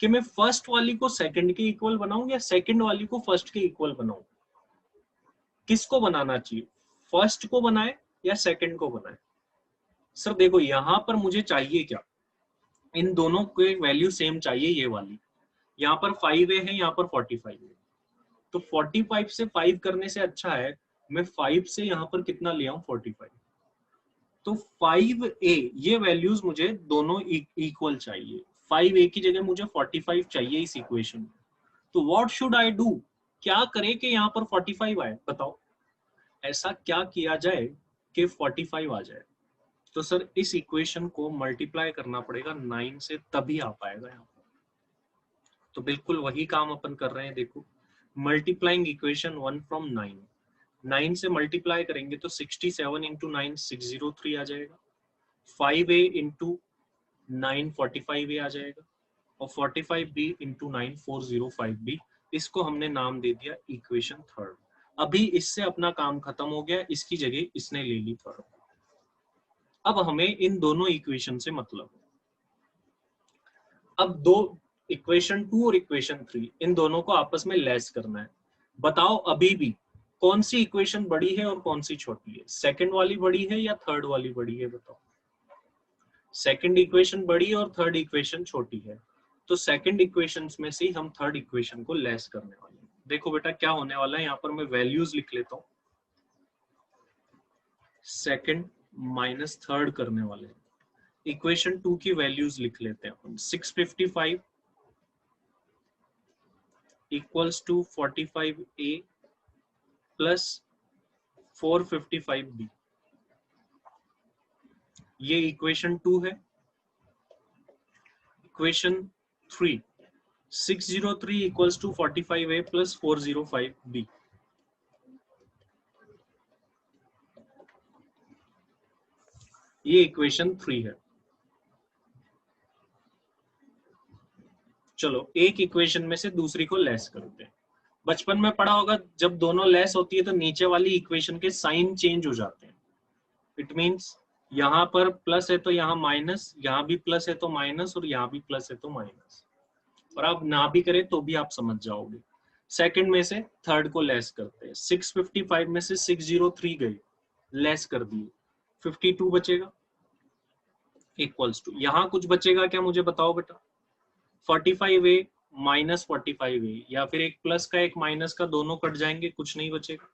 कि मैं फर्स्ट वाली को सेकंड के इक्वल बनाऊं या सेकंड वाली को फर्स्ट के इक्वल बनाऊं? किसको बनाना चाहिए, फर्स्ट को बनाए या सेकंड को बनाए? सर देखो यहां पर मुझे चाहिए क्या, इन दोनों के वैल्यू सेम चाहिए, ये वाली यहाँ पर 5a है, यहाँ पर 45 है, तो 45 से 5 करने से अच्छा है मैं 5 से यहाँ पर कितना ले आऊं 45, तो 5a ये वैल्यूज मुझे दोनों इक्वल चाहिए, 5a की जगह मुझे 45 चाहिए इस इक्वेशन में, तो व्हाट शुड आई डू, क्या करें कि यहाँ पर 45 आए, बताओ ऐसा क्या किया जाए कि 45 आ जाए? तो सर इस इक्वेशन को मल्टीप्लाई करना पड़ेगा 9 से, तभी आ पाएगा यहाँ पर। तो बिल्कुल वही काम अपन कर रहे हैं, देखो मल्टीप्लाइंग इक्वेशन 1 फ्रॉम 9, 9 से मल्टीप्लाई करेंगे तो 67 इंटू 9 603 आ जाएगा, 5a इंटू 9 45a आ जाएगा, और 45b इंटू 9 405b, इसको हमने नाम दे दिया इक्वेशन थर्ड। अभी इससे अपना काम खत्म हो गया, इसकी जगह इसने ले ली थर्ड। अब हमें इन दोनों इक्वेशन से मतलब, अब दो इक्वेशन 2 और इक्वेशन 3 इन दोनों को आपस में लेस करना है। बताओ अभी भी कौन सी इक्वेशन बड़ी है और कौन सी छोटी है, सेकंड वाली बड़ी है या थर्ड वाली बड़ी है, बताओ। सेकंड इक्वेशन बड़ी है और थर्ड इक्वेशन छोटी है, तो सेकंड इक्वेशन में से हम थर्ड इक्वेशन को लेस करने वाले हैं। देखो बेटा क्या होने वाला है, यहाँ पर मैं वैल्यूज लिख लेता हूँ, सेकंड माइनस थर्ड करने वाले हैं। इक्वेशन 2 की वैल्यूज लिख लेते हैं अपन, 655 equals to 45a plus 455b, ये इक्वेशन 2 है। Equation 3 603 equals to 45a plus 405b, ये इक्वेशन 3 है। चलो एक इक्वेशन में से दूसरी को लेस करते हैं। बचपन में पढ़ा होगा जब दोनों लेस होती है तो नीचे वाली इक्वेशन के साइन चेंज हो जाते हैं। इट मींस यहाँ पर प्लस है तो यहाँ माइनस, यहाँ भी प्लस है तो माइनस, और यहाँ भी प्लस है तो माइनस, और आप ना भी करें तो भी आप समझ जाओगे। सेकंड में से थर्ड को लेस करते हैं, 655 में से 603 गई, लेस कर दिए, 52 बचेगा इक्वल्स टू, यहाँ कुछ बचेगा क्या मुझे बताओ बेटा, 45a माइनस 45a, या फिर एक प्लस का एक माइनस का, दोनों कट जाएंगे, कुछ नहीं बचेगा,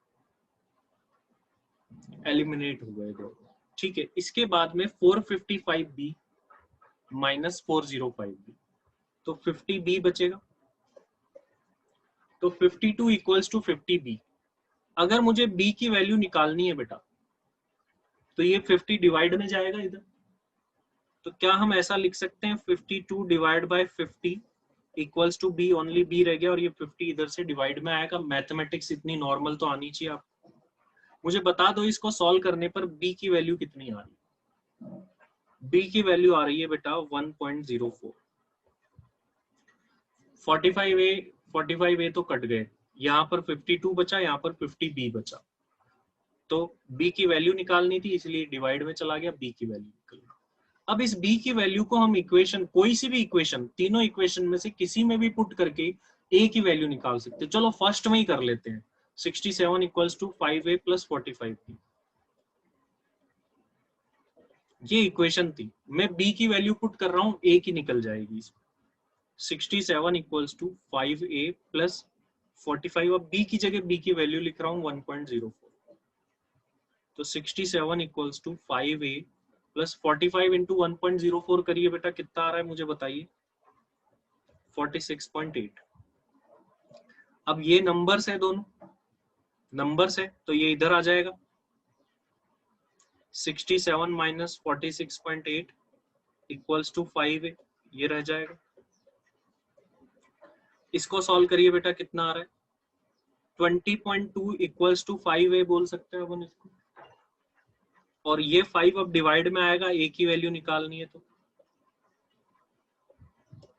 एलिमिनेट हो गए दो। ठीक है, इसके बाद में 455b माइनस 405b, तो 50b बचेगा, तो 52 इक्वल्स टू 50b। अगर मुझे b की वैल्यू निकालनी है बेटा तो ये 50 डिवाइड में जाएगा इधर, तो क्या हम ऐसा लिख सकते हैं 52 divide by 50 equals to b, only b रह गया और ये 50 इधर से डिवाइड में आएगा। मैथमेटिक्स इतनी नॉर्मल तो आनी चाहिए आपको। मुझे बता दो इसको सॉल्व करने पर b की वैल्यू कितनी आ रही है, b की वैल्यू आ रही है बेटा 1.04। 45a तो कट गए, यहाँ पर 52 बचा, यहाँ पर 50b बचा, तो b की वैल्यू निकालनी थी इसलिए डिवाइड में चला गया, b की वैल्यू निकल गई। अब इस b की वैल्यू को हम इक्वेशन, कोई सी भी इक्वेशन, तीनों इक्वेशन में से किसी में भी पुट करके a की वैल्यू निकाल सकते हैं। चलो फर्स्ट में ही कर लेते हैं, 67 equals to 5a plus 45b, ये इक्वेशन थी। मैं b की वैल्यू पुट कर रहा हूं, a की निकल जाएगी इसमें, 67 इक्वल्स टू 5a प्लस 45, अब b की जगह b की वैल्यू लिख रहा हूं 1.04, तो 67 equals to 5a plus 45 into 1.04 करिए बेटा, कितना आ रहा है मुझे बताइए, 46.8। अब ये नंबर्स है, दोनों नंबर्स है तो ये इधर आ जाएगा, 67 माइनस 46.8 इक्वल्स टू 5a, ये रह जाएगा। इसको सॉल्व करिए बेटा, कितना आ रहा है 20.2 इक्वल्स टू 5a बोल सकते हैं अपन इसको, और ये 5 अब डिवाइड में आएगा, a की वैल्यू निकालनी है तो,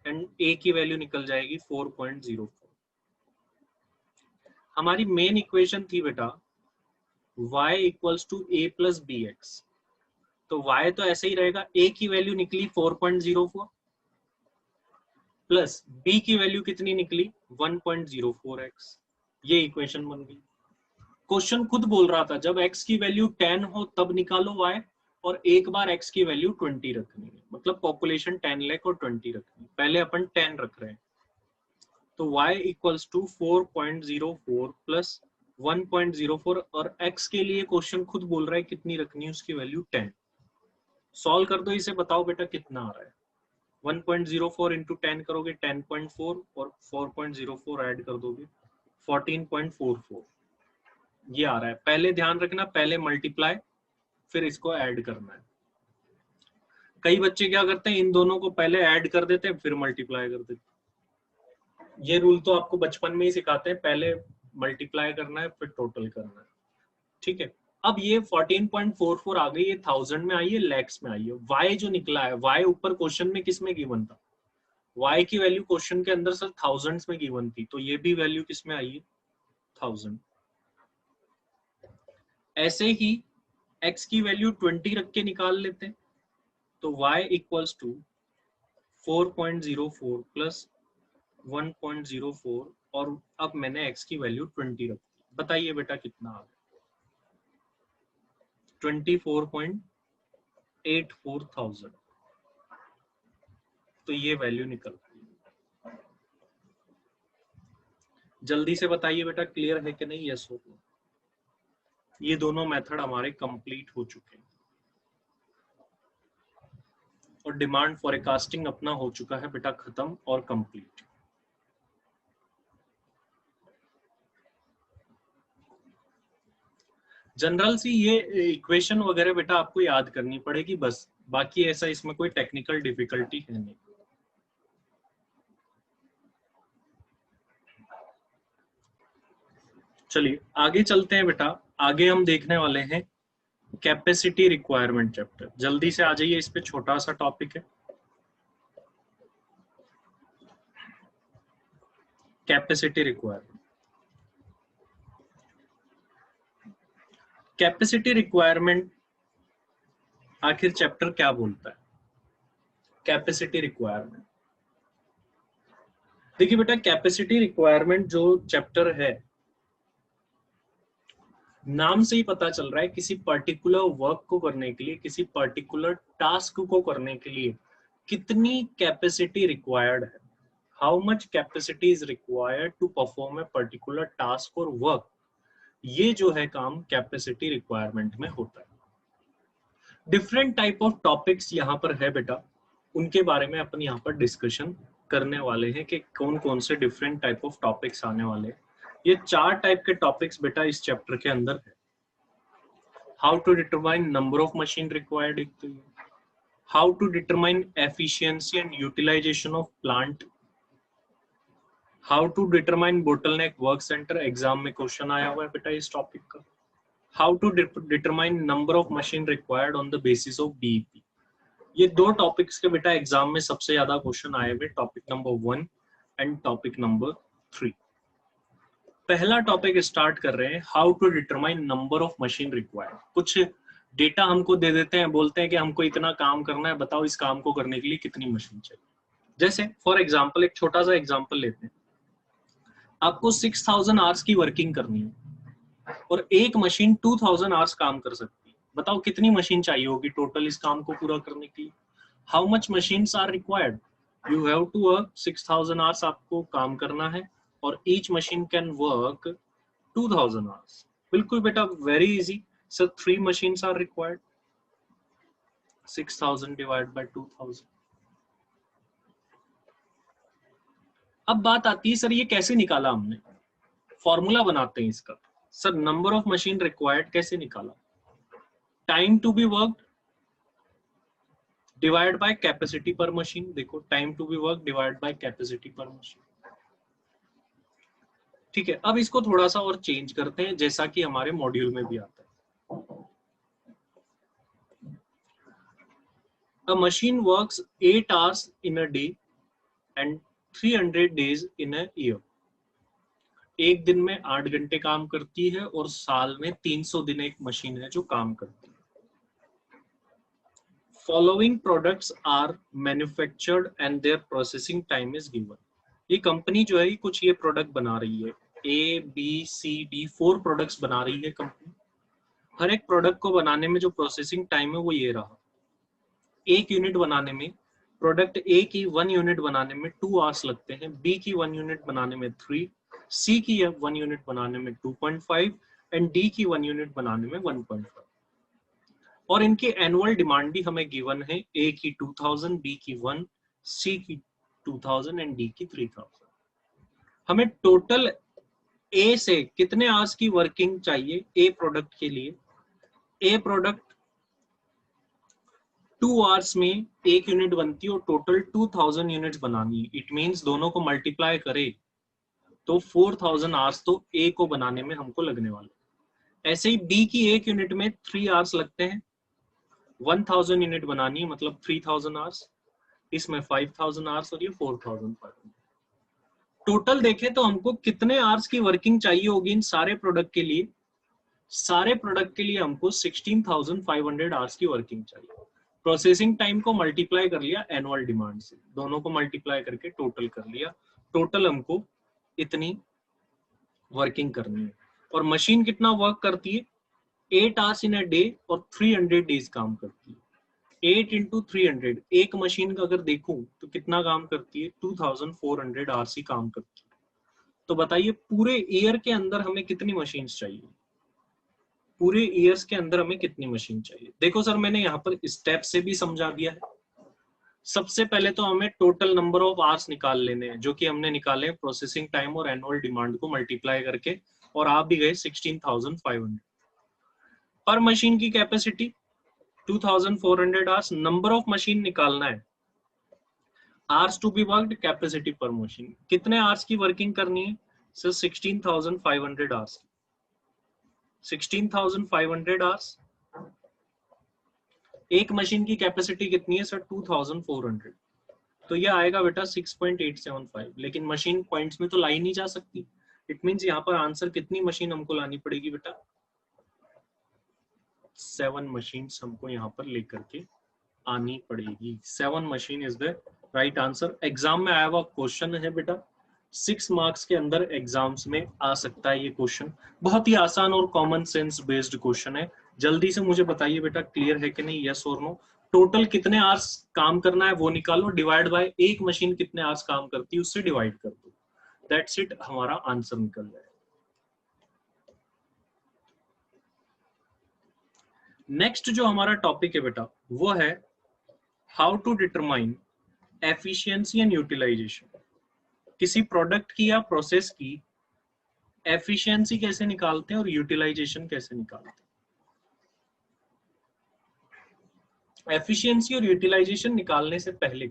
एंड a की वैल्यू निकल जाएगी 4.04। हमारी मेन इक्वेशन थी बेटा y equals to a plus B x, तो y तो ऐसे ही रहेगा, a की वैल्यू निकली 4.04, प्लस b की वैल्यू कितनी निकली 1.04x, ये इक्वेशन बन गई। क्वेश्चन खुद बोल रहा था जब x की वैल्यू 10 हो तब निकालो y, और एक बार x की वैल्यू 20 रखनी है, मतलब पॉपुलेशन 10 लाख और 20 रखनी है, पहले अपन 10 रख रहे हैं, तो y इक्वल्स टू 4.04 प्लस 1.04, और x के लिए क्वेश्चन खुद बोल रहा है कितनी रखनी है, उसकी वैल्यू 10। सॉल्व कर दो इसे, बताओ बेटा कितना आ रहा है। 1.04 इंटू 10 करोगे 10.4, और 4.04 ऐड कर दोगे 14.44, ये आ रहा है। पहले ध्यान रखना, पहले मल्टीप्लाई फिर इसको ऐड करना है। कई बच्चे क्या करते हैं, इन दोनों को पहले ऐड कर देते हैं फिर मल्टीप्लाई कर देते हैं। ये रूल तो आपको बचपन में ही सिखाते हैं, पहले मल्टीप्लाई करना है फिर टोटल करना है, ठीक है। अब ये 14.44 आ गई, ये 1000 में आई है, लैक्स में आई है। y जो निकला है, y ऊपर क्वेश्चन में किस में गिवन था, y की वैल्यू क्वेश्चन के अंदर सर थाउजेंड्स में गिवन थी, तो ये भी वैल्यू किस में आई है 1000। ऐसे ही x की वैल्यू 20 रख के निकाल लेते हैं, तो y इक्वल्स टू 4.04 प्लस 1.04, और अब मैंने x की वैल्यू 20 रखी, बताइए बेटा कितना आ गया 24.84,000, तो ये वैल्यू निकल रही है। जल्दी से बताइए बेटा क्लियर है कि नहीं, यस हो। ये दोनों मेथड हमारे कंप्लीट हो चुके हैं और डिमांड फॉरकास्टिंग अपना हो चुका है बेटा खत्म और कंप्लीट। जनरल सी ये इक्वेशन वगैरह बेटा आपको याद करनी पड़ेगी बस, बाकी ऐसा इसमें कोई टेक्निकल डिफिकल्टी है नहीं। चलिए आगे चलते हैं बेटा, आगे हम देखने वाले हैं कैपेसिटी रिक्वायरमेंट चैप्टर। जल्दी से आ जाइए, इस पे छोटा सा टॉपिक है कैपेसिटी रिक्वायरमेंट। कैपेसिटी रिक्वायरमेंट आखिर चैप्टर क्या बोलता है, कैपेसिटी रिक्वायरमेंट। देखिए बेटा कैपेसिटी रिक्वायरमेंट जो चैप्टर है, नाम से ही पता चल रहा है किसी पर्टिकुलर वर्क को करने के लिए, किसी पर्टिकुलर टास्क को करने के लिए कितनी कैपेसिटी रिक्वायर्ड है, how much capacity is required to perform a particular task और वर्क, ये जो है काम कैपेसिटी रिक्वायरमेंट में होता है। डिफरेंट टाइप ऑफ टॉपिक्स यहाँ पर है बेटा, उनके बारे में अपन यहाँ पर डिस्कशन करने वाले हैं कि कौन कौन से डिफरेंट टाइप ऑफ टॉपिक्स आने वाले हैं। ये 4 टाइप के टॉपिक्स बेटा इस चैप्टर के अंदर है। How to determine number of machine required, how to determine efficiency and utilisation of plant, how to determine bottleneck work centre, exam में क्वेश्चन आया हुआ है बेटा इस टॉपिक का। How to determine number of machine required on the basis of BEP. ये 2 topics के बेटा एग्जाम में सबसे ज्यादा क्वेश्चन आए हुए, topic number 1 and topic number 3। पहला टॉपिक स्टार्ट कर रहे हैं, how to determine number of machine required. कुछ डेटा हमको दे देते हैं, बोलते हैं कि हमको इतना काम करना है, बताओ इस काम को करने के लिए कितनी मशीन चाहिए। जैसे फॉर एग्जांपल एक छोटा सा एग्जांपल लेते हैं, आपको 6000 आवर्स की वर्किंग करनी है और एक मशीन 2000 आवर्स काम कर सकती है, बताओ कितनी मशीन चाहिए होगी टोटल इस काम को पूरा करने के लिए। How much machines are required, you have to work 6000 hours, आपको काम करना है और each machine can work 2000 hours. बिल्कुल बेटा very easy sir, 3 machines are required, 6000 divided by 2000। अब बात आती है सर ये कैसे निकाला हमने, फॉर्मूला बनाते हैं इसका। Sir number of machine required कैसे निकाला, time to be worked divide by capacity per machine. देखो time to be work divide by capacity per machine, ठीक है। अब इसको थोड़ा सा और चेंज करते हैं जैसा कि हमारे मॉड्यूल में भी आता है। A machine works 8 hours in a day and 300 days in a year। एक दिन में 8 घंटे काम करती है और साल में 300 दिन एक मशीन है जो काम करती है। Following products are manufactured and their processing time is given. ये कंपनी जो है कुछ ये प्रोडक्ट बना रही है, A B C D 4 products बना रही है कंपनी। हर एक प्रोडक्ट को बनाने में जो प्रोसेसिंग टाइम है वो ये रहा। एक यूनिट बनाने में, प्रोडक्ट ए की 1 यूनिट बनाने में 2 आवर्स लगते हैं, बी की 1 यूनिट बनाने में 3, सी की 1 यूनिट बनाने में 2.5 एंड डी की 1 यूनिट बनाने में 1.5। और इनकी एनुअल डिमांड भी हमें गिवन है, ए की 2000, बी की 1, सी की 2000 एंड डी की 3000। हमें टोटल ए से कितने आवर्स की वर्किंग चाहिए ए प्रोडक्ट के लिए? ए प्रोडक्ट 2 आवर्स में 1 यूनिट बनती है और टोटल 2000 यूनिट्स बनानी है। इट मींस दोनों को मल्टीप्लाई करे तो 4000 आवर्स तो ए को बनाने में हमको लगने वाले। ऐसे ही बी की 1 यूनिट में 3 आवर्स लगते हैं, 1000 यूनिट बनानी है मतलब 3000 आवर्स, इसमें 5000 आवर्स और ये 4500। टोटल देखें तो हमको कितने आवर्स की वर्किंग चाहिए होगी इन सारे प्रोडक्ट के लिए? सारे प्रोडक्ट के लिए हमको 16500 आवर्स की वर्किंग चाहिए। प्रोसेसिंग टाइम को मल्टीप्लाई कर लिया एनुअल डिमांड से, दोनों को मल्टीप्लाई करके टोटल कर लिया। टोटल हमको इतनी वर्किंग करनी है। और मशीन कितना वर्क करती है? 8 आवर्स इन अ डे और 300 डेज काम करती है। 8 इंटू 300, एक मशीन का अगर देखूं तो कितना काम करती है? 2400 आवर्स ही काम करती है। तो बताइए पूरे ईयर के अंदर हमें कितनी मशीन चाहिए? पूरे ईयर्स के अंदर हमें कितनी मशीन चाहिए? देखो सर, मैंने यहाँ पर स्टेप से भी समझा दिया है। सबसे पहले तो हमें टोटल नंबर ऑफ आवर्स निकाल लेने हैं, जो कि हमने निकाले प्रोसेसिंग टाइम और एनुअल डिमांड को मल्टीप्लाई करके, और आ भी गए 16500। पर मशीन की capacity 2400 hours, number of machine निकालना है, hours to be worked, capacity per machine, कितने आवर्स की वर्किंग करनी है? Sir 16500 hours. 16500 आवर्स, एक मशीन की कैपेसिटी कितनी है सर? 2400। तो ये आएगा बेटा 6.875, लेकिन मशीन पॉइंट्स में तो लाई नहीं जा सकती। इट मींस यहाँ पर आंसर कितनी मशीन हमको लानी पड़ेगी बेटा? 7 मशीन्स हमको यहाँ पर लेकर के आनी पड़ेगी। 7 machine is the right answer. Exam में आया हुआ क्वेश्चन है बेटा, 6 मार्क्स के अंदर एग्जाम्स में आ सकता है ये क्वेश्चन। बहुत ही आसान और कॉमन सेंस बेस्ड क्वेश्चन है। जल्दी से मुझे बताइए बेटा, क्लियर है कि नहीं, यस और नो। टोटल कितने आवर्स काम करना है वो निकालो, डिवाइड बाय एक मशीन कितने आवर्स काम करती है उससे डिवाइड कर दो, दैट्स इट, हमारा आंसर निकल जाए। नेक्स्ट जो हमारा टॉपिक है बेटा वो है how to determine efficiency and utilisation. किसी प्रोडक्ट की या प्रोसेस की एफिशिएंसी कैसे निकालते हैं और यूटिलाइजेशन कैसे निकालते हैं। एफिशिएंसी और यूटिलाइजेशन निकालने से पहले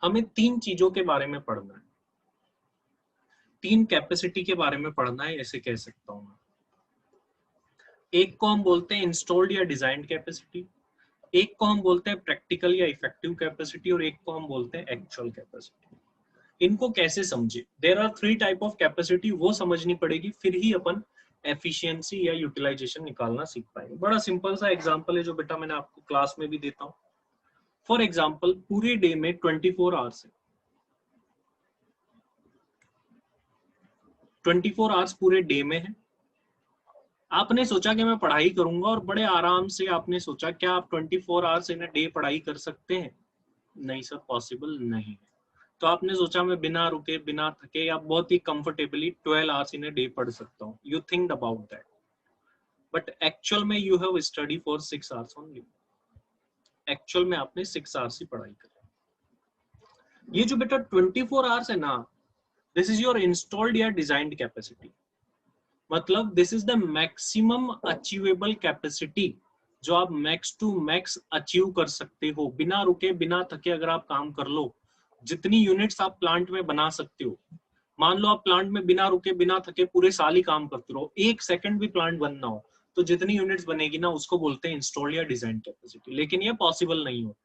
हमें 3 चीजों के बारे में पढ़ना है, 3 कैपेसिटी के बारे में पढ़ना है, ऐसे कह सकता हूं मैं। एक को हम बोलते हैं इंस्टॉल्ड या डिजाइंड कैपेसिटी, एक को हम बोलते हैं प्रैक्टिकल या इफेक्टिव कैपेसिटी, और एक को हम बोलते हैं एक्चुअल कैपेसिटी। इनको कैसे समझे? There are 3 type of capacity, वो समझनी पड़ेगी, फिर ही अपन एफिशिएंसी या यूटिलाइजेशन निकालना सीख पाएंगे। बड़ा सिंपल सा एग्जांपल है जो बेटा मैंने आपको क्लास में भी देता हूं। फॉर एग्जांपल, पूरे डे में 24 आवर्स है, 24 आवर्स पूरे डे में है। आपने सोचा कि मैं पढ़ाई करूंगा, और बड़े आराम से आपने सोचा क्या आप 24 आवर्स इन अ डे पढ़ाई कर सकते हैं? नहीं सर, पॉसिबल नहीं है। तो आपने सोचा मैं बिना रुके बिना थके या बहुत ही comfortably 12 hours in a day पढ़ सकता हूँ। You think about that, but actual में you have study for 6 hours only. Actual में आपने 6 आवर्स ही पढ़ाई करी। ये जो बेटा 24 आवर्स है ना, दिस इज योर इंस्टॉल्ड या डिजाइंड कैपेसिटी, मतलब this is the maximum achievable capacity, जो आप मैक्स टू मैक्स अचीव कर सकते हो बिना रुके बिना थके। अगर आप काम कर लो, जितनी यूनिट्स आप प्लांट में बना सकते हो, मान लो आप प्लांट में बिना रुके बिना थके पूरे साल ही काम करते रहो, 1 सेकंड भी प्लांट बंद ना हो, तो जितनी यूनिट्स बनेगी ना उसको बोलते हैं इंस्टॉल्ड या डिजाइन कैपेसिटी। लेकिन ये पॉसिबल नहीं होती।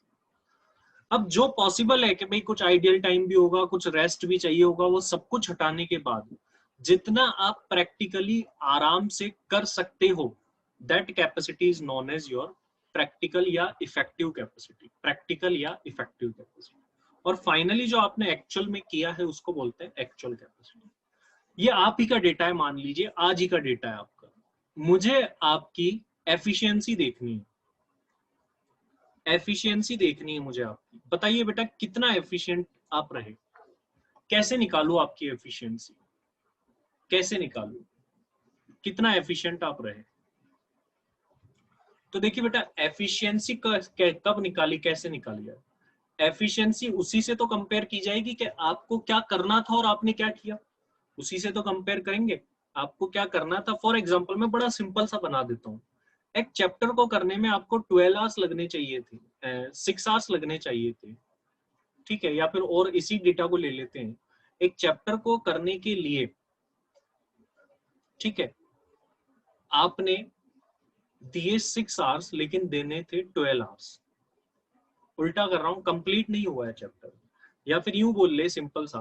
अब जो पॉसिबल है कि भाई कुछ आइडियल टाइम भी होगा, कुछ रेस्ट भी चाहिए होगा, वो सब कुछ हटाने के बाद जितना आप प्रैक्टिकली आराम से कर सकते हो, that capacity is known as your practical या इफेक्टिव कैपेसिटी, प्रैक्टिकल या इफेक्टिव कैपेसिटी। और फाइनली जो आपने एक्चुअल में किया है उसको बोलते हैं एक्चुअल कैपेसिटी। ये आप ही का डेटा है, मान लीजिए आज ही का डेटा है आपका, मुझे आपकी एफिशिएंसी देखनी है, एफिशिएंसी देखनी है मुझे आपकी। बताइए बेटा कितना एफिशिएंट आप रहे, कैसे निकालूं आपकी एफिशिएंसी, कैसे निकालूं कितना एफिशिएंट आप रहे। तो देखिए बेटा एफिशिएंसी कब निकाली, कैसे निकाली जाए। एफिशिएंसी उसी से तो कंपेयर की जाएगी कि आपको क्या करना था और आपने क्या किया, उसी से तो कंपेयर करेंगे आपको क्या करना था। फॉर एग्जांपल मैं बड़ा सिंपल सा बना देता हूँ, एक चैप्टर को करने में आपको 12 आवर्स लगने चाहिए थे, 6 आवर्स लगने चाहिए थे, ठीक है। या फिर और इसी डेटा को ले लेते हैं, एक चैप्टर को करने के लिए, ठीक है, आपने दिए 6 आवर्स लेकिन देने थे 12 आवर्स। उल्टा कर रहा हूं, कंप्लीट नहीं हुआ है चैप्टर। या फिर यूं बोल ले सिंपल सा,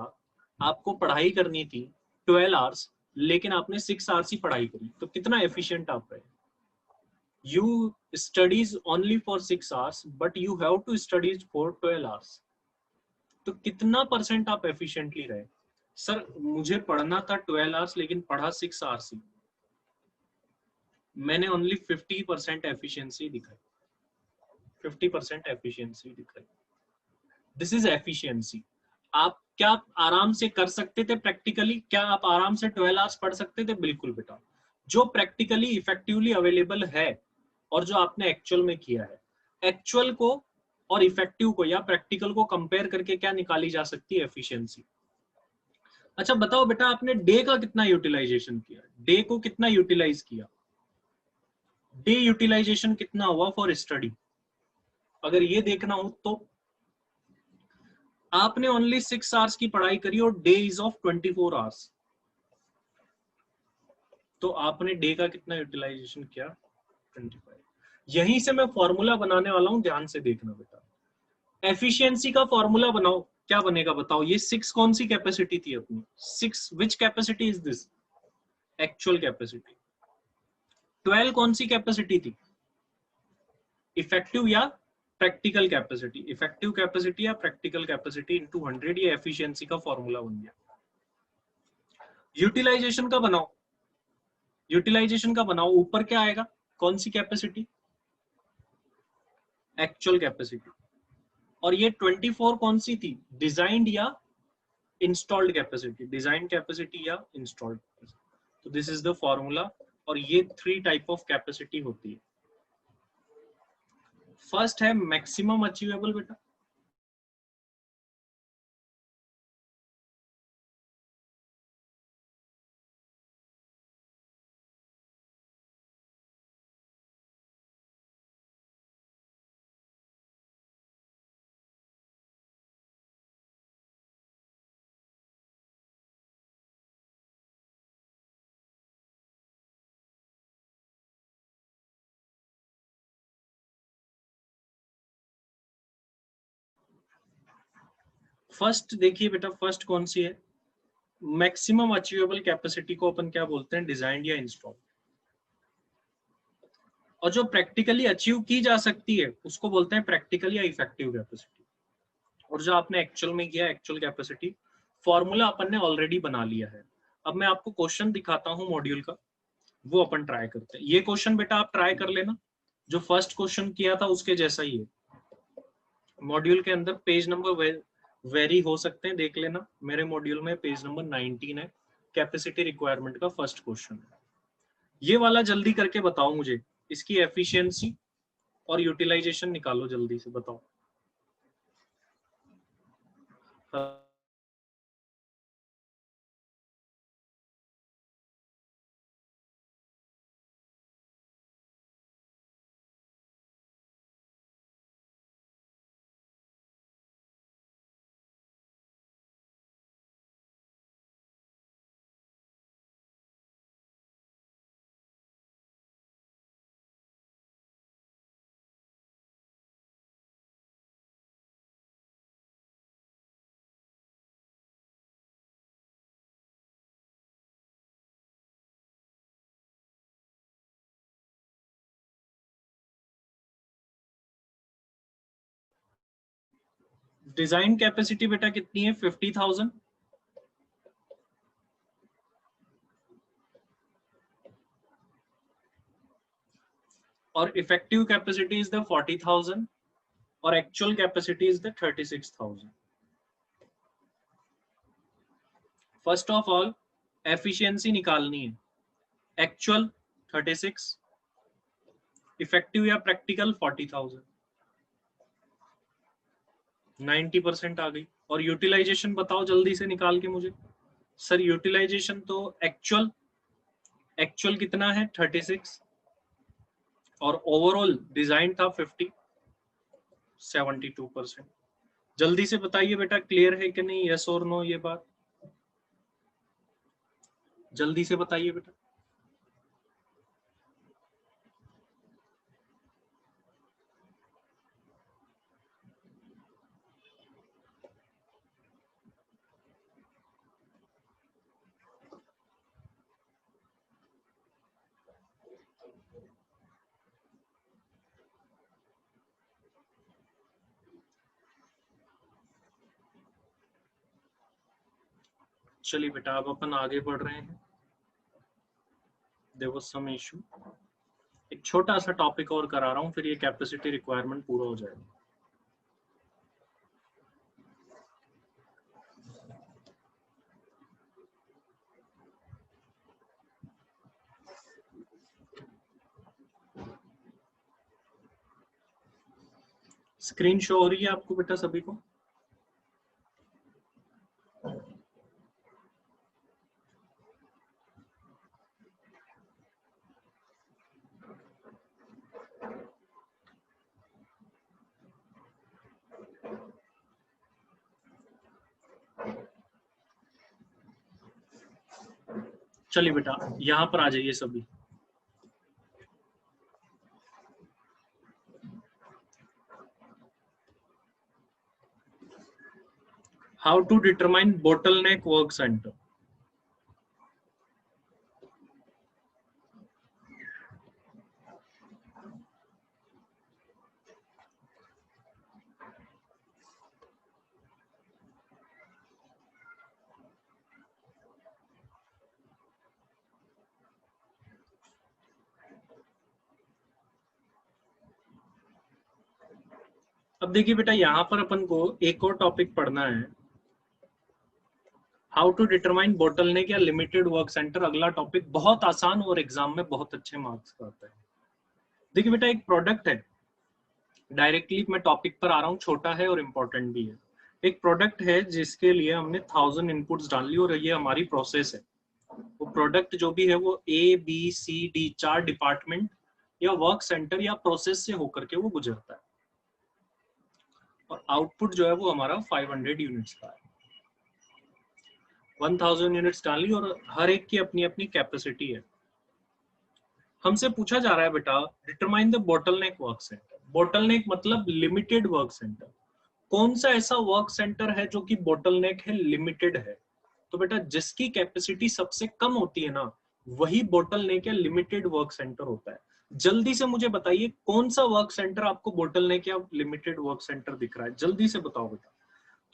आपको पढ़ाई करनी थी 12 आवर्स लेकिन आपने 6 आवर्स ही पढ़ाई करी, तो कितना एफिशिएंट आप रहे। You studies only for 6 hours but you have to studies for 12 hours, तो कितना परसेंट आप एफिशिएंटली रहे। सर मुझे पढ़ना था 12 आवर्स लेकिन पढ़ा 6 आवर्स ही, मैंने ओनली 50% एफिशिएंसी दिखाई, 50% एफिशिएंसी दिखाई। This is efficiency. आप क्या आराम से कर सकते थे प्रैक्टिकली, क्या आप आराम से 12 आवर्स पढ़ सकते थे, बिल्कुल बेटा। जो प्रैक्टिकली इफेक्टिवली अवेलेबल है और जो आपने एक्चुअल में किया है, एक्चुअल को और इफेक्टिव को या प्रैक्टिकल को कंपेयर करके क्या निकाली जा सकती है, एफिशिएंसी। अच्छा बताओ बेटा आपने डे का कितना यूटिलाइजेशन किया, डे को कितना यूटिलाइज किया, डे यूटिलाइजेशन कितना हुआ फॉर स्टडी। अगर ये देखना हो तो आपने ओनली 6 आवर्स की पढ़ाई करी और डे इज ऑफ 24 आवर्स, तो आपने डे का कितना यूटिलाइजेशन किया, 25। यहीं से मैं फॉर्मूला बनाने वाला हूं, ध्यान से देखना बेटा। एफिशिएंसी का फॉर्मूला बनाओ, क्या बनेगा बताओ। ये 6 कौन सी कैपेसिटी थी अपनी, 6 which capacity is this, actual capacity. 12 कौन सी कैपेसिटी थी, इफेक्टिव या प्रैक्टिकल कैपेसिटी, इफेक्टिव कैपेसिटी या प्रैक्टिकल कैपेसिटी इनटू 100, ये एफिशिएंसी का फॉर्मूला बन गया। यूटिलाइजेशन का बनाओ, यूटिलाइजेशन का बनाओ, ऊपर क्या आएगा, कौन सी कैपेसिटी, एक्चुअल कैपेसिटी। और ये 24 कौन सी थी, डिजाइंड या इंस्टॉल्ड कैपेसिटी, डिजाइन कैपेसिटी या इंस्टॉल्ड कैपेसिटी। तो दिस इज द फॉर्मूला। और ये 3 टाइप ऑफ कैपेसिटी होती है। फर्स्ट है मैक्सिमम अचीवेबल बेटा, फर्स्ट देखिए बेटा, फर्स्ट कौन सी है, मैक्सिमम अचीवेबल कैपेसिटी को अपन क्या बोलते हैं, डिजाइन या इंस्टॉल। और जो प्रैक्टिकली अचीव की जा सकती है उसको बोलते हैं प्रैक्टिकल या इफेक्टिव कैपेसिटी। और जो आपने एक्चुअल में किया एक्चुअल कैपेसिटी, फॉर्मूला अपन ने ऑलरेडी बना लिया है। अब मैं आपको क्वेश्चन दिखाता हूं मॉड्यूल का, वो अपन ट्राई करते हैं। ये क्वेश्चन बेटा आप ट्राई कर लेना, जो फर्स्ट क्वेश्चन किया था उसके जैसा ही है। मॉड्यूल के अंदर पेज नंबर वेरी हो सकते हैं, देख लेना। मेरे मॉड्यूल में पेज नंबर 19 है, कैपेसिटी रिक्वायरमेंट का फर्स्ट क्वेश्चन है। ये वाला जल्दी करके बताओ मुझे, इसकी एफिशिएंसी और यूटिलाइजेशन निकालो जल्दी से, बताओ। डिजाइन कैपेसिटी बेटा कितनी है 50,000, और इफेक्टिव कैपेसिटी इज द 40,000 और actual capacity is the 36,000। First of all efficiency निकालनी है, एक्चुअल 36, इफेक्टिव या प्रैक्टिकल 40,000, 90% आ गई। और यूटिलाइजेशन बताओ जल्दी से निकाल के मुझे। सर यूटिलाइजेशन तो एक्चुअल कितना है 36 और ओवरऑल डिजाइन था 50, 72%। जल्दी से बताइए बेटा क्लियर है कि नहीं, यस और नो, ये बात जल्दी से बताइए बेटा। चलिए बेटा अब अपन आगे बढ़ रहे हैं। देयर वाज सम इशू, एक छोटा सा टॉपिक और करा रहा हूं, फिर ये कैपेसिटी रिक्वायरमेंट पूरा हो जाएगा। स्क्रीन शो हो रही है आपको बेटा सभी को? चलिए बेटा यहां पर आ जाइए सभी। How to determine bottleneck work centre. अब देखिए बेटा यहां पर अपन को एक और टॉपिक पढ़ना है, हाउ टू डिटरमाइन बोटलनेक या लिमिटेड वर्क सेंटर। अगला टॉपिक बहुत आसान और एग्जाम में बहुत अच्छे मार्क्स का आता है। देखिए बेटा एक प्रोडक्ट है, डायरेक्टली मैं टॉपिक पर आ रहा हूँ, छोटा है और इम्पोर्टेंट भी है। एक प्रोडक्ट है जिसके लिए हमने 1000 इनपुट्स डाल ली और ये हमारी प्रोसेस है। वो प्रोडक्ट जो भी है वो ABCD 4 डिपार्टमेंट या वर्क सेंटर या प्रोसेस से होकर के वो गुजरता है, और आउटपुट जो है वो हमारा 500 यूनिट्स का है। 1000 यूनिट्स डाली और हर एक की अपनी अपनी कैपेसिटी है। हमसे पूछा जा रहा है बेटा determine the bottleneck work centre. Bottleneck मतलब लिमिटेड वर्क सेंटर। कौन सा ऐसा वर्क सेंटर है जो कि बोटलनेक है, लिमिटेड है? तो बेटा जिसकी कैपेसिटी सबसे कम होती है ना, वही बोटलनेक या लिमिटेड वर्क सेंटर होता है। जल्दी से मुझे बताइए कौन सा वर्क सेंटर आपको बोटलनेक या लिमिटेड वर्क सेंटर दिख रहा है, जल्दी से बताओ बेटा।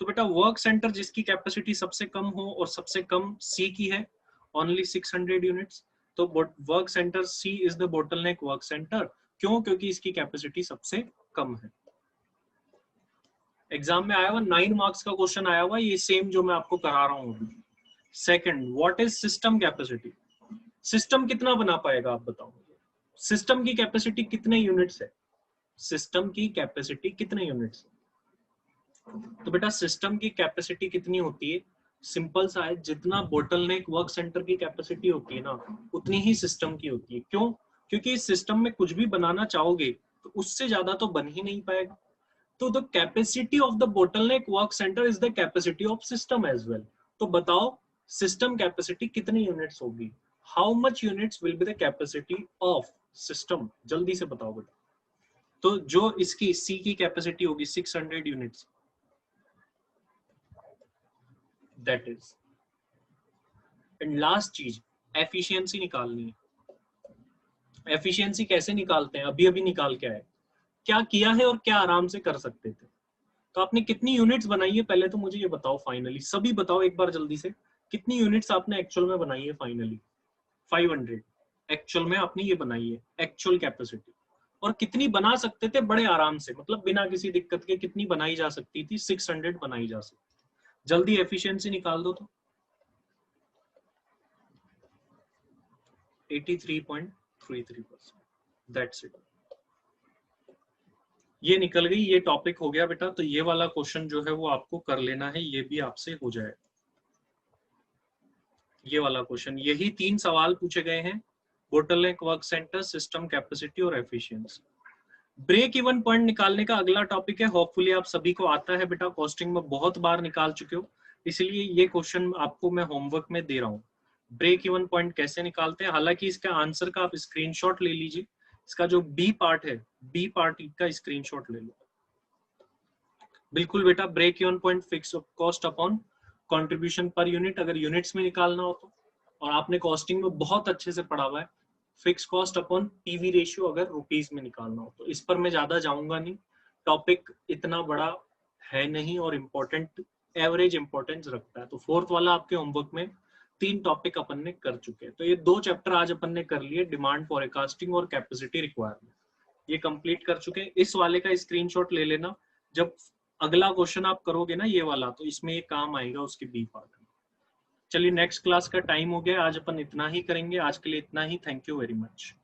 तो बेटा वर्क सेंटर जिसकी कैपेसिटी सबसे कम हो और सबसे कम सी की है, ओनली 600 यूनिट्स, तो work centre C is the bottleneck work centre. क्यों? क्योंकि इसकी कैपेसिटी सबसे कम है। एग्जाम में आया हुआ 9 मार्क्स का क्वेश्चन आया हुआ, ये सेम जो मैं आपको करा रहा हूँ अभी। Second, what is system capacity. System कितना बना पाएगा आप बताओ। सिस्टम की कैपेसिटी कितने यूनिट्स है? सिस्टम की कैपेसिटी कितने यूनिट्स है? तो बेटा सिस्टम की कैपेसिटी कितनी होती है? सिंपल सा है, जितना बोटलनेक वर्क सेंटर की कैपेसिटी होती है ना, उतनी ही सिस्टम की होती है। क्यों? क्योंकि इस सिस्टम में कुछ भी बनाना चाहोगे तो उससे ज्यादा तो बन ही नहीं पाएगा। तो the capacity of the bottleneck work centre is the capacity of system as well. तो बताओ सिस्टम कैपेसिटी कितनी यूनिट्स होगी? How much units will be the capacity of system, जल्दी से बताओ बेटा। तो जो इसकी सी की कैपेसिटी होगी 600 units, that is. And last चीज एफिशिएंसी निकालनी है। एफिशिएंसी कैसे निकालते हैं? अभी अभी निकाल के आए। क्या किया है और क्या आराम से कर सकते थे। तो आपने कितनी यूनिट्स बनाई है पहले तो मुझे ये बताओ फाइनली, सभी बताओ एक बार जल्दी से, कितनी यूनिट्स आपने एक्चुअल में बनाई है फाइनली? 500 एक्चुअल में आपने ये बनाई है एक्चुअल कैपेसिटी। और कितनी बना सकते थे बड़े आराम से, मतलब बिना किसी दिक्कत के कितनी बनाई जा सकती थी? 600 बनाई जा सकती थी। जल्दी एफिशिएंसी निकाल दो तो 83.33%। दैट्स इट, ये निकल गई, ये टॉपिक हो गया बेटा। तो ये वाला क्वेश्चन जो है वो आपको कर लेना है, ये भी आपसे हो जाए। ये वाला क्वेश्चन, यही 3 सवाल पूछे गए हैं, bottleneck, work centre, system capacity और एफिशिएंसी। ब्रेक इवन पॉइंट निकालने का अगला टॉपिक है, होपफुली आप सभी को आता है बेटा, कॉस्टिंग में बहुत बार निकाल चुके हो, इसलिए ये क्वेश्चन आपको मैं होमवर्क में दे रहा हूँ। ब्रेक इवन पॉइंट कैसे निकालते हैं, हालांकि इसका आंसर का आप स्क्रीनशॉट ले लीजिए, इसका जो बी पार्ट है, बी पार्ट का स्क्रीनशॉट ले लो। बिल्कुल बेटा, break even point fix cost upon contribution per unit, अगर यूनिट्स में निकालना हो तो, और आपने कॉस्टिंग में बहुत अच्छे से पढ़ा हुआ है fix cost upon PV ratio अगर रुपीस में निकालना हो तो। इस पर मैं ज्यादा जाऊंगा नहीं, टॉपिक इतना बड़ा है नहीं और इम्पोर्टेंट, एवरेज इंपॉर्टेंस रखता है। तो फोर्थ वाला आपके होमवर्क में 3 टॉपिक अपन ने कर चुके हैं। तो ये 2 चैप्टर आज अपन ने कर लिए, डिमांड फॉरकास्टिंग और कैपेसिटी रिक्वायरमेंट, ये कंप्लीट कर चुके हैं। इस वाले का स्क्रीनशॉट ले लेना, जब अगला क्वेश्चन आप करोगे ना ये वाला, तो इसमें ये काम आएगा उसके बी पार्ट में। चलिए नेक्स्ट क्लास का टाइम हो गया, आज अपन इतना ही करेंगे, आज के लिए इतना ही। Thank you very much.